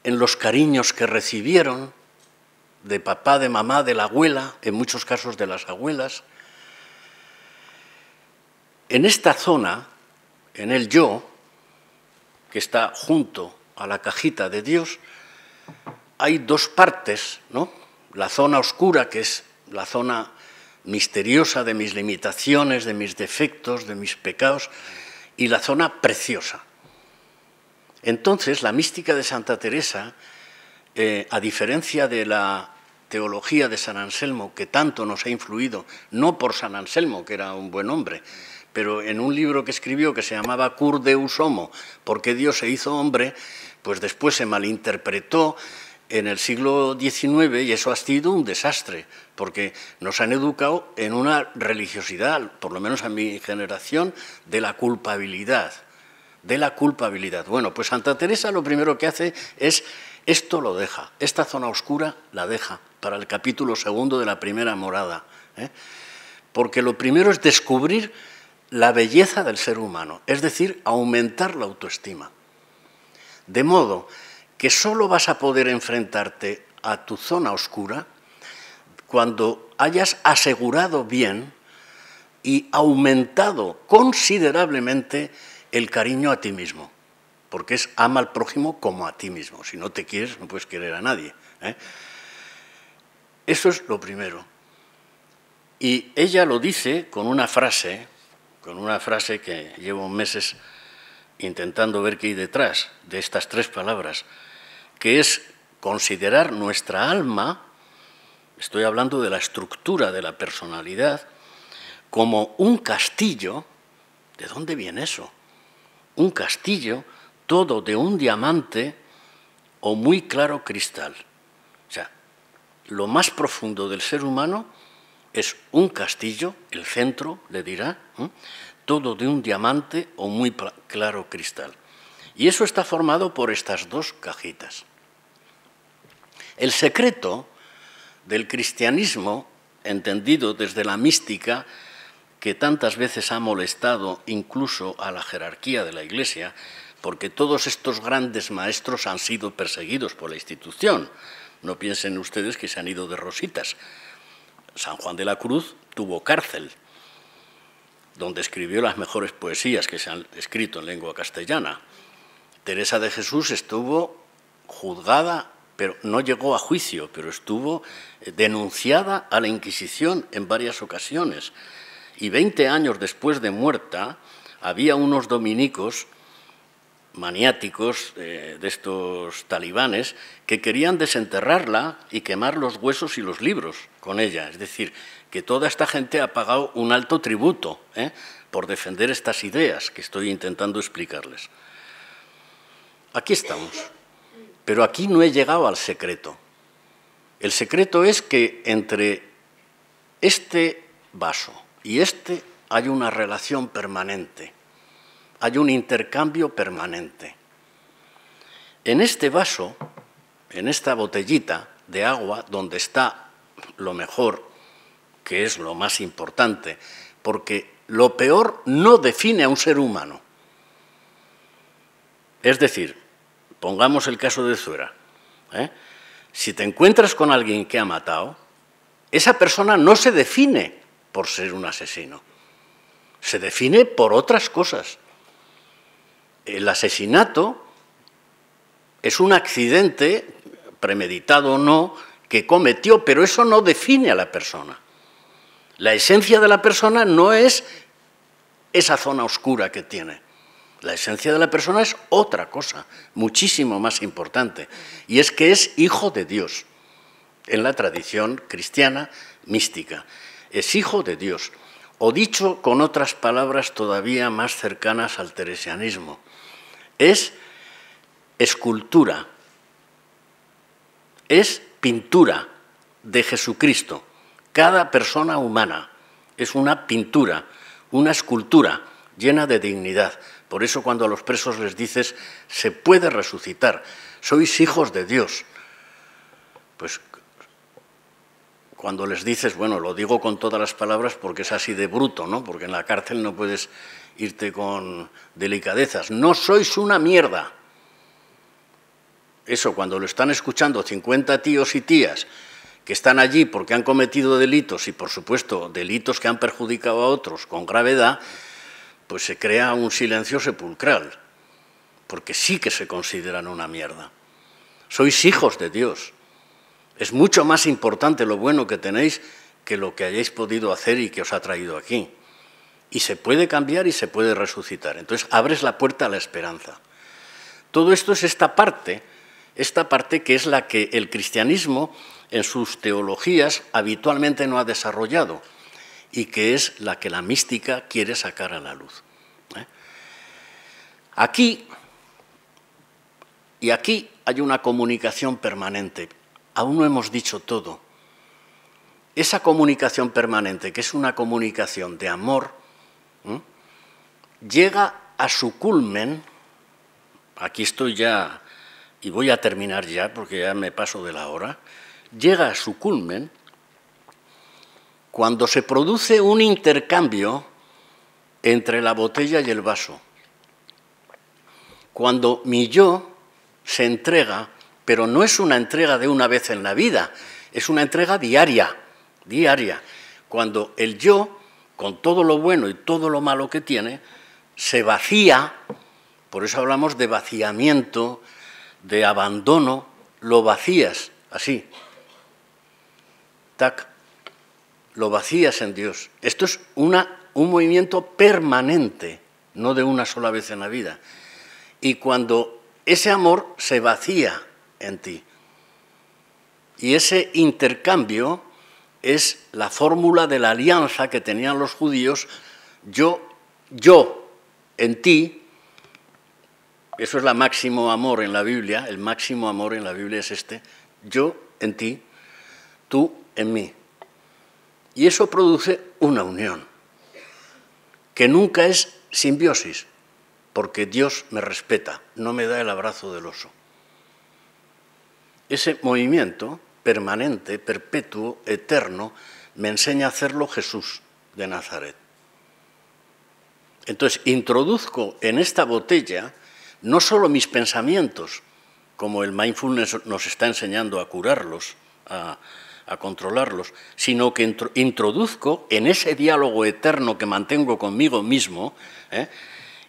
los cariños que recibieron de papá, de mamá, de la abuela, en muchos casos de las abuelas. En esta zona, en el yo, que está junto a la cajita de Dios, hay dos partes, ¿no? La zona oscura, que es la zona misteriosa de mis limitaciones, de mis defectos, de mis pecados, y la zona preciosa. Entonces, la mística de Santa Teresa, a diferencia de la teología de San Anselmo, que tanto nos ha influido, no por San Anselmo, que era un buen hombre, pero en un libro que escribió que se llamaba Cur Deus Homo, porque Dios se hizo hombre, pues después se malinterpretó en el siglo XIX y eso ha sido un desastre, porque nos han educado en una religiosidad, por lo menos a mi generación, de la culpabilidad. de la culpabilidad. Bueno, pues Santa Teresa lo primero que hace es, esto lo deja, esta zona oscura la deja para el capítulo 2 de la primera morada, porque lo primero es descubrir la belleza del ser humano, es decir, aumentar la autoestima. De modo que solo vas a poder enfrentarte a tu zona oscura cuando hayas asegurado bien y aumentado considerablemente el cariño a ti mismo, porque es ama al prójimo como a ti mismo. Si no te quieres, no puedes querer a nadie. Eso es lo primero. Y ella lo dice con una frase que llevo meses intentando ver qué hay detrás de estas 3 palabras, que es considerar nuestra alma, estoy hablando de la estructura de la personalidad, como un castillo. ¿De dónde viene eso? Un castillo todo de un diamante o muy claro cristal. O sea, lo más profundo del ser humano es un castillo, el centro, le dirá, todo de un diamante o muy claro cristal. Y eso está formado por estas 2 cajitas. El secreto del cristianismo, entendido desde la mística, que tantas veces ha molestado incluso a la jerarquía de la Iglesia, porque todos estos grandes maestros han sido perseguidos por la institución. No piensen ustedes que se han ido de rositas. San Juan de la Cruz tuvo cárcel, donde escribió las mejores poesías que se han escrito en lengua castellana. Teresa de Jesús estuvo juzgada, pero no llegó a juicio, pero estuvo denunciada a la Inquisición en varias ocasiones. Y 20 años después de muerta, había unos dominicos maniáticos de estos talibanes que querían desenterrarla y quemar los huesos y los libros con ella. Es decir, que toda esta gente ha pagado un alto tributo por defender estas ideas que estoy intentando explicarles. Aquí estamos, pero aquí no he llegado al secreto. El secreto es que entre este vaso y este hay una relación permanente, hay un intercambio permanente. En este vaso, en esta botellita de agua, donde está lo mejor, que es lo más importante, porque lo peor no define a un ser humano. Es decir, pongamos el caso de Zuera. Si te encuentras con alguien que ha matado, esa persona no se define por ser un asesino, se define por otras cosas. El asesinato es un accidente, premeditado o no, que cometió, pero eso no define a la persona. La esencia de la persona no es esa zona oscura que tiene. La esencia de la persona es otra cosa, muchísimo más importante, y es que es hijo de Dios, en la tradición cristiana mística. Es hijo de Dios, o dicho con otras palabras todavía más cercanas al teresianismo, es escultura, es pintura de Jesucristo. Cada persona humana es una pintura, una escultura llena de dignidad. Por eso cuando a los presos les dices, se puede resucitar, sois hijos de Dios, pues cuando les dices, bueno, lo digo con todas las palabras porque es así de bruto, ¿no? Porque en la cárcel no puedes irte con delicadezas. No sois una mierda. Eso, cuando lo están escuchando 50 tíos y tías que están allí porque han cometido delitos y, por supuesto, delitos que han perjudicado a otros con gravedad, pues se crea un silencio sepulcral, porque sí que se consideran una mierda. Sois hijos de Dios. Es mucho más importante lo bueno que tenéis que lo que hayáis podido hacer y que os ha traído aquí. Y se puede cambiar y se puede resucitar. Entonces abres la puerta a la esperanza. Todo esto es esta parte que es la que el cristianismo en sus teologías habitualmente no ha desarrollado y que es la que la mística quiere sacar a la luz. Aquí hay una comunicación permanente. Aún no hemos dicho todo. Esa comunicación permanente, que es una comunicación de amor, llega a su culmen aquí estoy ya, y voy a terminar ya, porque ya me paso de la hora, llega a su culmen cuando se produce un intercambio entre la botella y el vaso. Cuando mi yo se entrega, pero no es una entrega de una vez en la vida, es una entrega diaria, diaria. Cuando el yo, con todo lo bueno y todo lo malo que tiene, se vacía, por eso hablamos de vaciamiento, de abandono, lo vacías, así. Tac, lo vacías en Dios. Esto es un movimiento permanente, no de una sola vez en la vida. Y cuando ese amor se vacía en ti, y ese intercambio es la fórmula de la alianza que tenían los judíos, yo en ti, eso es el máximo amor en la Biblia, el máximo amor en la Biblia es este, yo en ti, tú en mí. Y eso produce una unión, que nunca es simbiosis, porque Dios me respeta, no me da el abrazo del oso. Ese movimiento permanente, perpetuo, eterno, me enseña a hacerlo Jesús de Nazaret. Entonces, introduzco en esta botella no solo mis pensamientos, como el mindfulness nos está enseñando a curarlos, a controlarlos, sino que introduzco en ese diálogo eterno que mantengo conmigo mismo,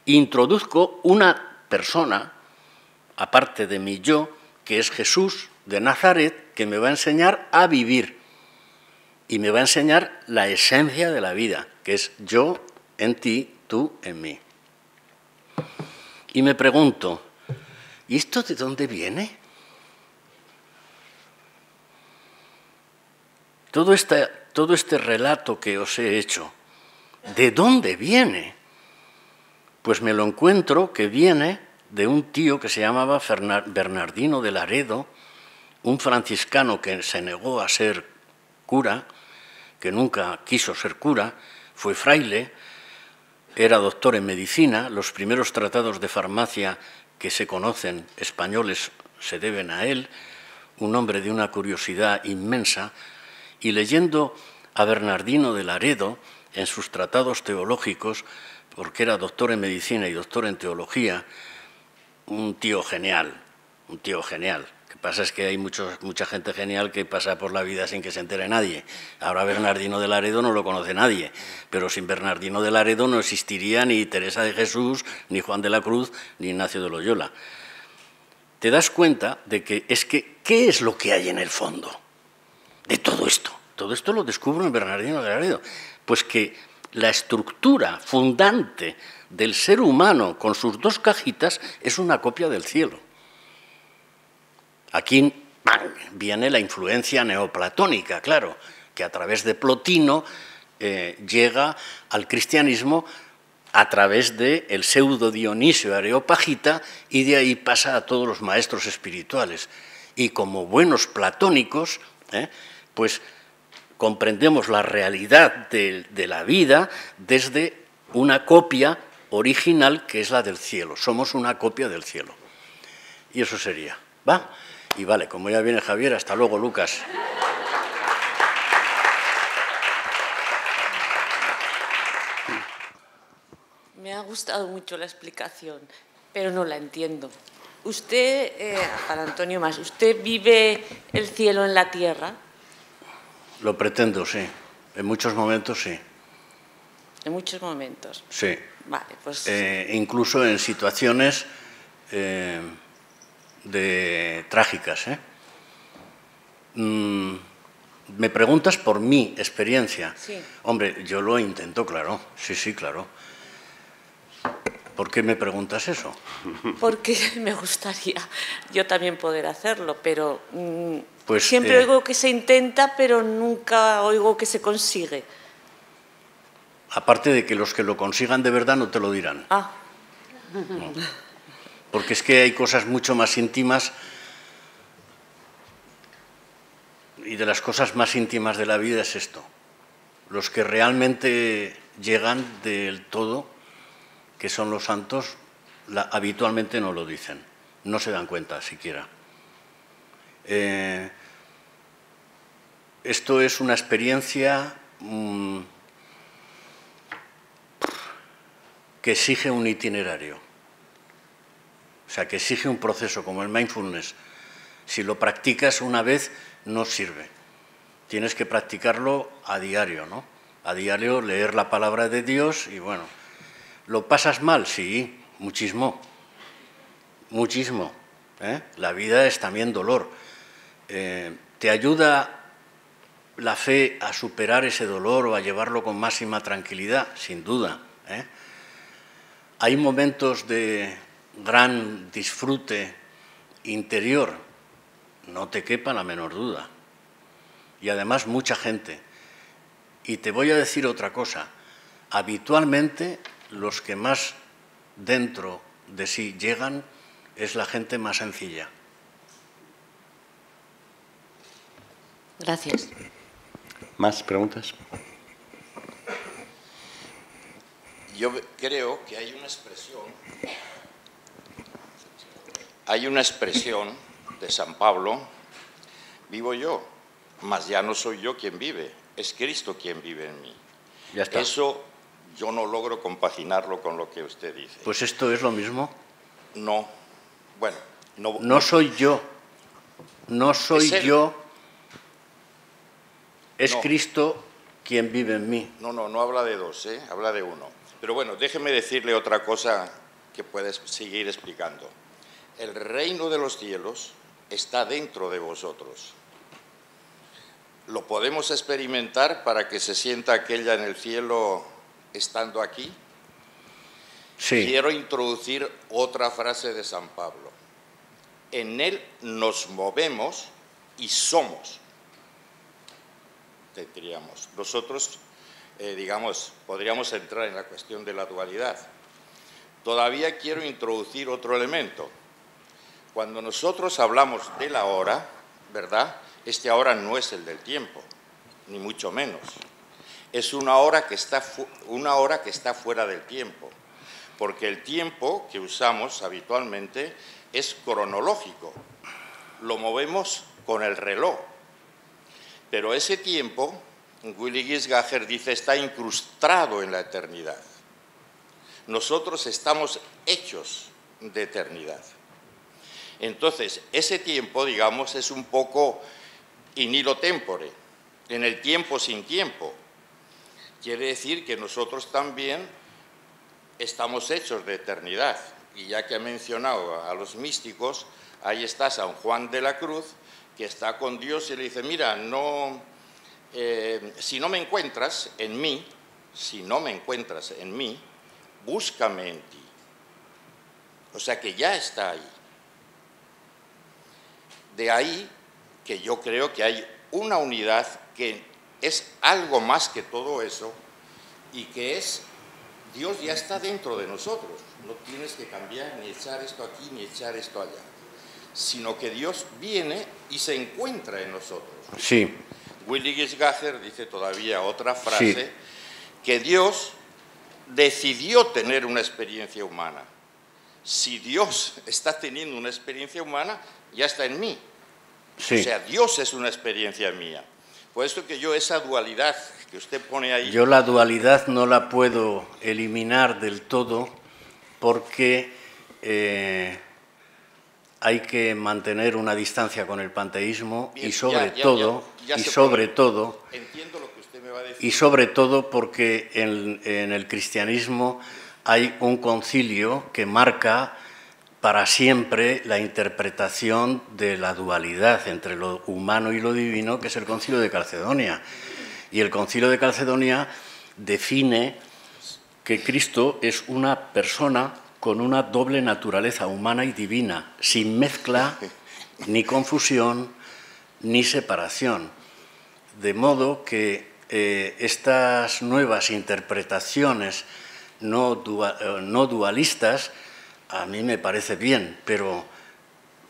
introduzco una persona, aparte de mi yo, que es Jesús de Nazaret, que me va a enseñar a vivir y me va a enseñar la esencia de la vida, que es yo en ti, tú en mí. Y me pregunto, ¿y esto de dónde viene? Todo este relato que os he hecho, ¿de dónde viene? Pues me lo encuentro que viene de un tío que se llamaba Bernardino de Laredo, un franciscano que se negó a ser cura, que nunca quiso ser cura, fue fraile, era doctor en medicina, los primeros tratados de farmacia que se conocen españoles se deben a él, un hombre de una curiosidad inmensa, y leyendo a Bernardino de Laredo en sus tratados teológicos, porque era doctor en medicina y doctor en teología, un tío genial, un tío genial. Lo que pasa es que hay mucha gente genial que pasa por la vida sin que se entere nadie. Ahora Bernardino de Laredo no lo conoce nadie, pero sin Bernardino de Laredo no existiría ni Teresa de Jesús, ni Juan de la Cruz, ni Ignacio de Loyola. Te das cuenta de que ¿qué es lo que hay en el fondo de todo esto? Todo esto lo descubro en Bernardino de Laredo. Pues que la estructura fundante del ser humano con sus dos cajitas es una copia del cielo. Aquí viene la influencia neoplatónica, claro, que a través de Plotino llega al cristianismo a través del pseudo Dionisio Areopagita y de ahí pasa a todos los maestros espirituales. Y como buenos platónicos, pues comprendemos la realidad de la vida desde una copia original que es la del cielo. Somos una copia del cielo. Y eso sería. ¿Va? Y vale, como ya viene Javier, hasta luego, Lucas. Me ha gustado mucho la explicación, pero no la entiendo. Usted, para Antonio Mas, ¿usted vive el cielo en la tierra? Lo pretendo, sí. En muchos momentos, sí. En muchos momentos. Sí. Vale, pues... incluso en situaciones trágicas. Me preguntas por mi experiencia. Sí. Hombre, yo lo intento, claro. Sí, sí, claro. ¿Por qué me preguntas eso? Porque me gustaría yo también poder hacerlo, pero pues, siempre oigo que se intenta, pero nunca oigo que se consigue. Aparte de que los que lo consigan de verdad no te lo dirán. Ah. No. Porque es que hay cosas mucho más íntimas y de las cosas más íntimas de la vida es esto. Los que realmente llegan del todo, que son los santos, habitualmente no lo dicen, no se dan cuenta siquiera. Esto es una experiencia que exige un itinerario, o sea, que exige un proceso como el mindfulness. Si lo practicas una vez, no sirve. Tienes que practicarlo a diario, ¿no? A diario leer la palabra de Dios y, bueno, ¿lo pasas mal? Sí, muchísimo, muchísimo. La vida es también dolor. ¿Te ayuda la fe a superar ese dolor o a llevarlo con máxima tranquilidad? Sin duda. Hay momentos de gran disfrute interior, no te quepa la menor duda. Y además mucha gente. Y te voy a decir otra cosa. Habitualmente los que más dentro de sí llegan es la gente más sencilla. Gracias. ¿Más preguntas? Yo creo que hay una expresión de San Pablo: vivo yo, mas ya no soy yo quien vive, es Cristo quien vive en mí. Ya está. Eso yo no logro compaginarlo con lo que usted dice. Pues esto es lo mismo. No, bueno, no soy yo, no soy yo, es Cristo quien vive en mí. No habla de dos, habla de uno. Pero bueno, déjeme decirle otra cosa que puedes seguir explicando. El reino de los cielos está dentro de vosotros. ¿Lo podemos experimentar para que se sienta aquella en el cielo estando aquí? Sí. Quiero introducir otra frase de San Pablo. En él nos movemos y somos. Tendríamos. Nosotros, podríamos entrar en la cuestión de la dualidad. Todavía quiero introducir otro elemento. Cuando nosotros hablamos de la hora, ¿verdad? Este ahora no es el del tiempo, ni mucho menos. Es una hora que está fuera del tiempo, porque el tiempo que usamos habitualmente es cronológico. Lo movemos con el reloj. Pero ese tiempo, Willy Gisgacher dice, está incrustado en la eternidad. Nosotros estamos hechos de eternidad. Entonces, ese tiempo, digamos, es un poco in illo tempore, en el tiempo sin tiempo. Quiere decir que nosotros también estamos hechos de eternidad. Y ya que he mencionado a los místicos, ahí está San Juan de la Cruz, que está con Dios y le dice, mira, si no me encuentras en mí, búscame en ti. O sea que ya está ahí. De ahí que yo creo que hay una unidad que es algo más que todo eso y que es, Dios ya está dentro de nosotros. No tienes que cambiar ni echar esto aquí ni echar esto allá, sino que Dios viene y se encuentra en nosotros. Sí. Willy Gisgacher dice todavía otra frase, que Dios decidió tener una experiencia humana. Si Dios está teniendo una experiencia humana, ya está en mí. Sí. O sea, Dios es una experiencia mía. Por eso que yo esa dualidad que usted pone ahí... Yo la dualidad no la puedo eliminar del todo porque hay que mantener una distancia con el panteísmo. Bien, y sobre todo entiendo lo que usted me va a decir. Y sobre todo porque en el cristianismo hay un concilio que marca para siempre la interpretación de la dualidad entre lo humano y lo divino, que es el Concilio de Calcedonia. Y el Concilio de Calcedonia define que Cristo es una persona con una doble naturaleza humana y divina, sin mezcla, ni confusión, ni separación. De modo que estas nuevas interpretaciones no dualistas, a mí me parece bien, pero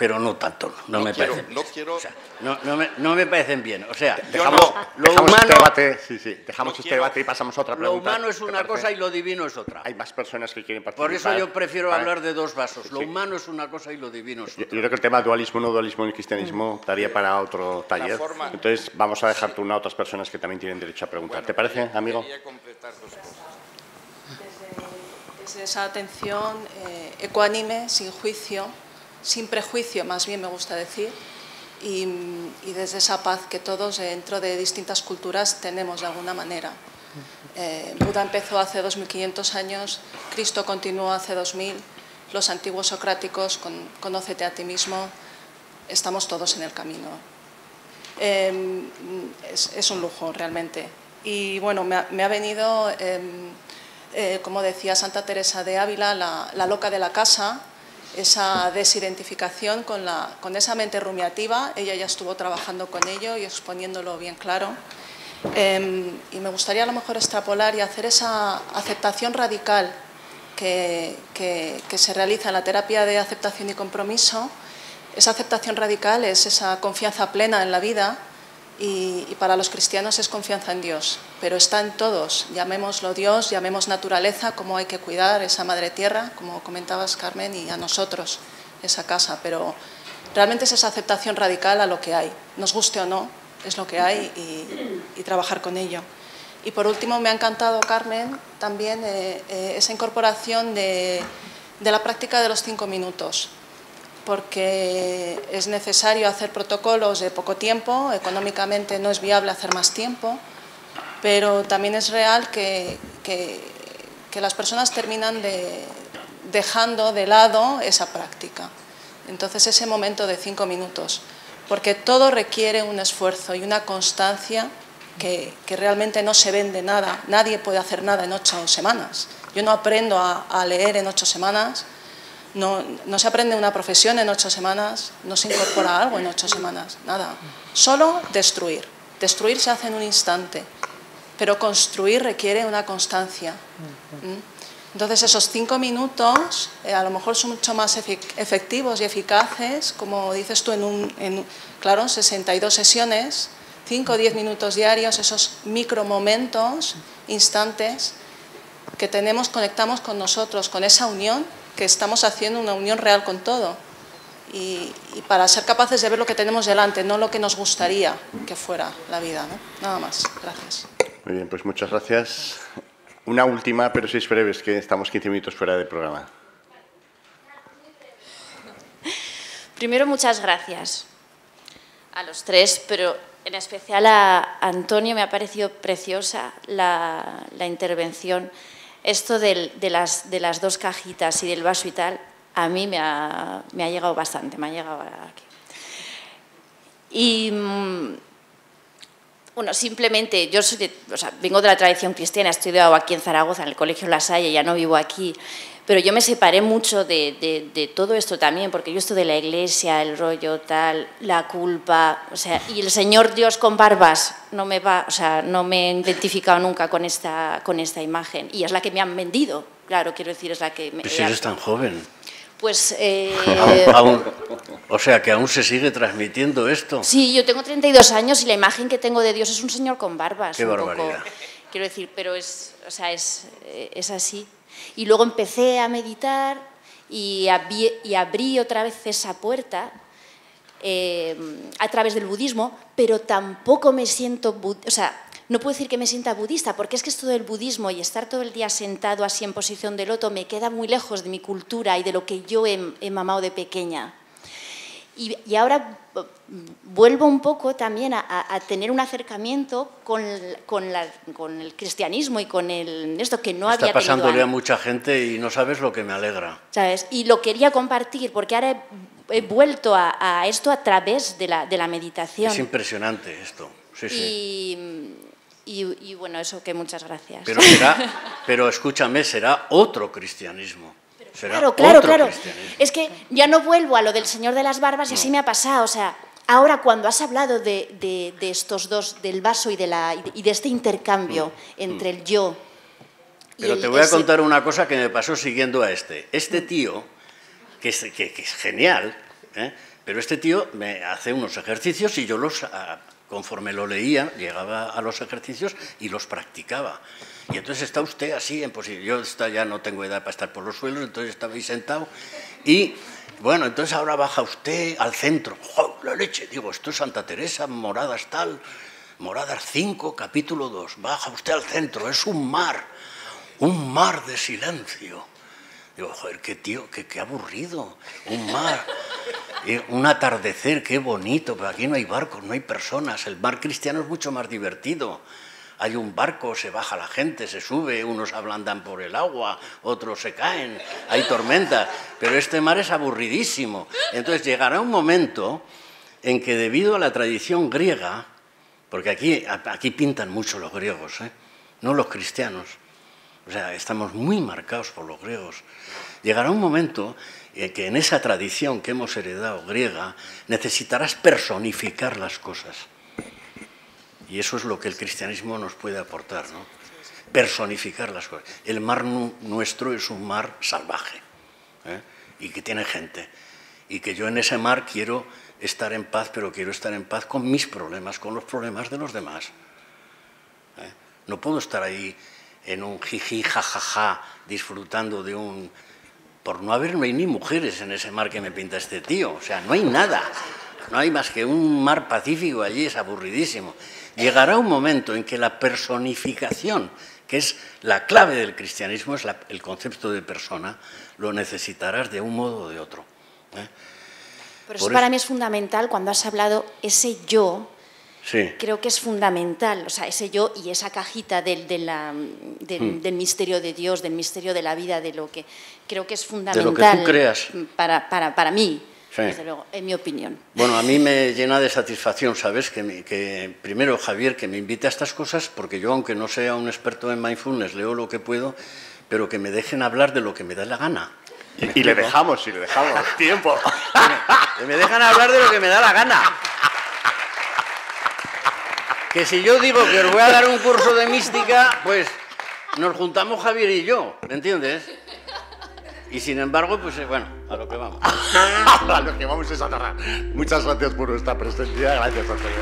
pero no tanto, no me parecen bien. No quiero... O sea, no me parecen bien. O sea, Dejamos este debate y pasamos a otra lo pregunta. humano es una cosa y lo divino es otra. Hay más personas que quieren participar. Por eso yo prefiero ¿Vale? hablar de dos vasos. Lo Sí. humano es una cosa y lo divino es Yo otra. creo que el tema dualismo no dualismo en el cristianismo daría para otro taller. forma- Entonces vamos a dejar turno a otras personas que también tienen derecho a preguntar. ¿Te parece, amigo? Quería completar dos cosas. Desde esa atención ecuánime, sin juicio, sin prejuicio, más bien me gusta decir, y desde esa paz que todos dentro de distintas culturas tenemos de alguna manera. Buda empezó hace 2500 años, Cristo continuó hace 2000, los antiguos socráticos con conócete a ti mismo, estamos todos en el camino. Es un lujo realmente. Y bueno, me ha venido, como decía Santa Teresa de Ávila, la loca de la casa, esa desidentificación con esa mente rumiativa. Ella ya estuvo trabajando con ello y exponiéndolo bien claro. Y me gustaría a lo mejor extrapolar y hacer esa aceptación radical que se realiza en la terapia de aceptación y compromiso. Esa aceptación radical es esa confianza plena en la vida y para los cristianos es confianza en Dios, pero está en todos, llamémoslo Dios, llamemos naturaleza, cómo hay que cuidar esa madre tierra, como comentabas Carmen, y a nosotros, esa casa, pero realmente es esa aceptación radical a lo que hay, nos guste o no, es lo que hay y trabajar con ello. Y por último me ha encantado, Carmen, también esa incorporación de la práctica de los 5 minutos, porque es necesario hacer protocolos de poco tiempo, económicamente no es viable hacer más tiempo, pero también es real que las personas terminan dejando de lado esa práctica. Entonces ese momento de 5 minutos, porque todo requiere un esfuerzo y una constancia que realmente no se vende nada, nadie puede hacer nada en 8 semanas. Yo no aprendo a leer en 8 semanas, no se aprende una profesión en 8 semanas, no se incorpora algo en 8 semanas, nada. Solo destruir. Destruir se hace en un instante, pero construir requiere una constancia. Entonces esos 5 minutos a lo mejor son mucho más efectivos y eficaces, como dices tú, claro, 62 sesiones, 5 o 10 minutos diarios, esos micromomentos, instantes que conectamos con nosotros, con esa unión, que estamos haciendo una unión real con todo y para ser capaces de ver lo que tenemos delante, no lo que nos gustaría que fuera la vida, ¿no? Nada más. Gracias. Muy bien, pues muchas gracias. Una última, pero si es breve, es que estamos 15 minutos fuera del programa. Primero, muchas gracias a los tres, pero en especial a Antonio. Me ha parecido preciosa la intervención. Esto de las 2 cajitas y del vaso y tal, a mí me ha llegado bastante, me ha llegado aquí. Y, bueno, simplemente, yo vengo de la tradición cristiana, he estudiado aquí en Zaragoza, en el Colegio La Salle, ya no vivo aquí, pero yo me separé mucho de todo esto también, porque yo esto de la iglesia, el rollo tal, la culpa, o sea, y el Señor Dios con barbas no me he identificado nunca con esta imagen, y es la que me han vendido, claro, quiero decir, es la que me... Pues si eres tan joven. Pues... o sea, que aún se sigue transmitiendo esto. Sí, yo tengo 32 años y la imagen que tengo de Dios es un señor con barbas. Qué barbaridad. Quiero decir, pero es así. Y luego empecé a meditar y abrí otra vez esa puerta a través del budismo, pero tampoco me siento... no puedo decir que me sienta budista, porque es que esto del budismo y estar todo el día sentado así en posición de loto me queda muy lejos de mi cultura y de lo que yo he mamado de pequeña. Y ahora vuelvo un poco también a tener un acercamiento con el cristianismo y con esto que no había tenido. Está pasándole a mucha gente y no sabes lo que me alegra. ¿Sabes? Y lo quería compartir porque ahora he vuelto a esto a través de la meditación. Es impresionante esto. Sí, sí. Y bueno, eso que muchas gracias. Pero escúchame, será otro cristianismo. Claro. Es que ya no vuelvo a lo del señor de las barbas y así me ha pasado. O sea, ahora cuando has hablado de estos dos, del vaso y de este intercambio entre el yo y Pero te voy a contar una cosa que me pasó siguiendo a este. Este tío, que es genial, Pero este tío me hace unos ejercicios y yo conforme lo leía, llegaba a los ejercicios y los practicaba. Y entonces está usted así en posición. Yo ya no tengo edad para estar por los suelos, entonces estaba ahí sentado. Y bueno, entonces ahora baja usted al centro. ¡Oh, la leche! Digo, esto es Santa Teresa, moradas tal, moradas 5, capítulo 2. Baja usted al centro, es un mar de silencio. Digo, joder, qué tío, qué aburrido, un mar. Un atardecer, qué bonito, pero aquí no hay barcos, no hay personas. El mar cristiano es mucho más divertido. Hay un barco, se baja la gente, se sube, unos ablandan por el agua, otros se caen, hay tormentas. Pero este mar es aburridísimo. Entonces llegará un momento en que debido a la tradición griega, porque aquí pintan mucho los griegos, no los cristianos, o sea, estamos muy marcados por los griegos. Llegará un momento que en esa tradición que hemos heredado griega necesitarás personificar las cosas. Y eso es lo que el cristianismo nos puede aportar, ¿no? Personificar las cosas. El mar nuestro es un mar salvaje, y que tiene gente. Y que yo en ese mar quiero estar en paz, pero quiero estar en paz con mis problemas, con los problemas de los demás. No puedo estar ahí en un jiji, jajaja, disfrutando de un... Por no haber, no hay ni mujeres en ese mar que me pinta este tío. O sea, no hay nada. No hay más que un mar pacífico allí, es aburridísimo. Llegará un momento en que la personificación, que es la clave del cristianismo, es el concepto de persona, lo necesitarás de un modo o de otro. Por eso para mí es fundamental, cuando has hablado, ese yo, sí. Creo que es fundamental, o sea, ese yo y esa cajita del misterio de Dios, del misterio de la vida, de lo que creo que es fundamental. De lo que tú creas. Para mí. Sí. Desde luego, en mi opinión. Bueno, a mí me llena de satisfacción, ¿sabes? Que primero, Javier, que me invite a estas cosas, porque yo, aunque no sea un experto en mindfulness, leo lo que puedo, pero que me dejen hablar de lo que me da la gana. Y le dejamos tiempo. Que me dejan hablar de lo que me da la gana. Que si yo digo que os voy a dar un curso de mística, pues nos juntamos Javier y yo, ¿me entiendes? Y sin embargo, pues bueno, a lo que vamos. A lo que vamos es a narrar. Muchas gracias por vuestra presencia. Gracias, Antonio.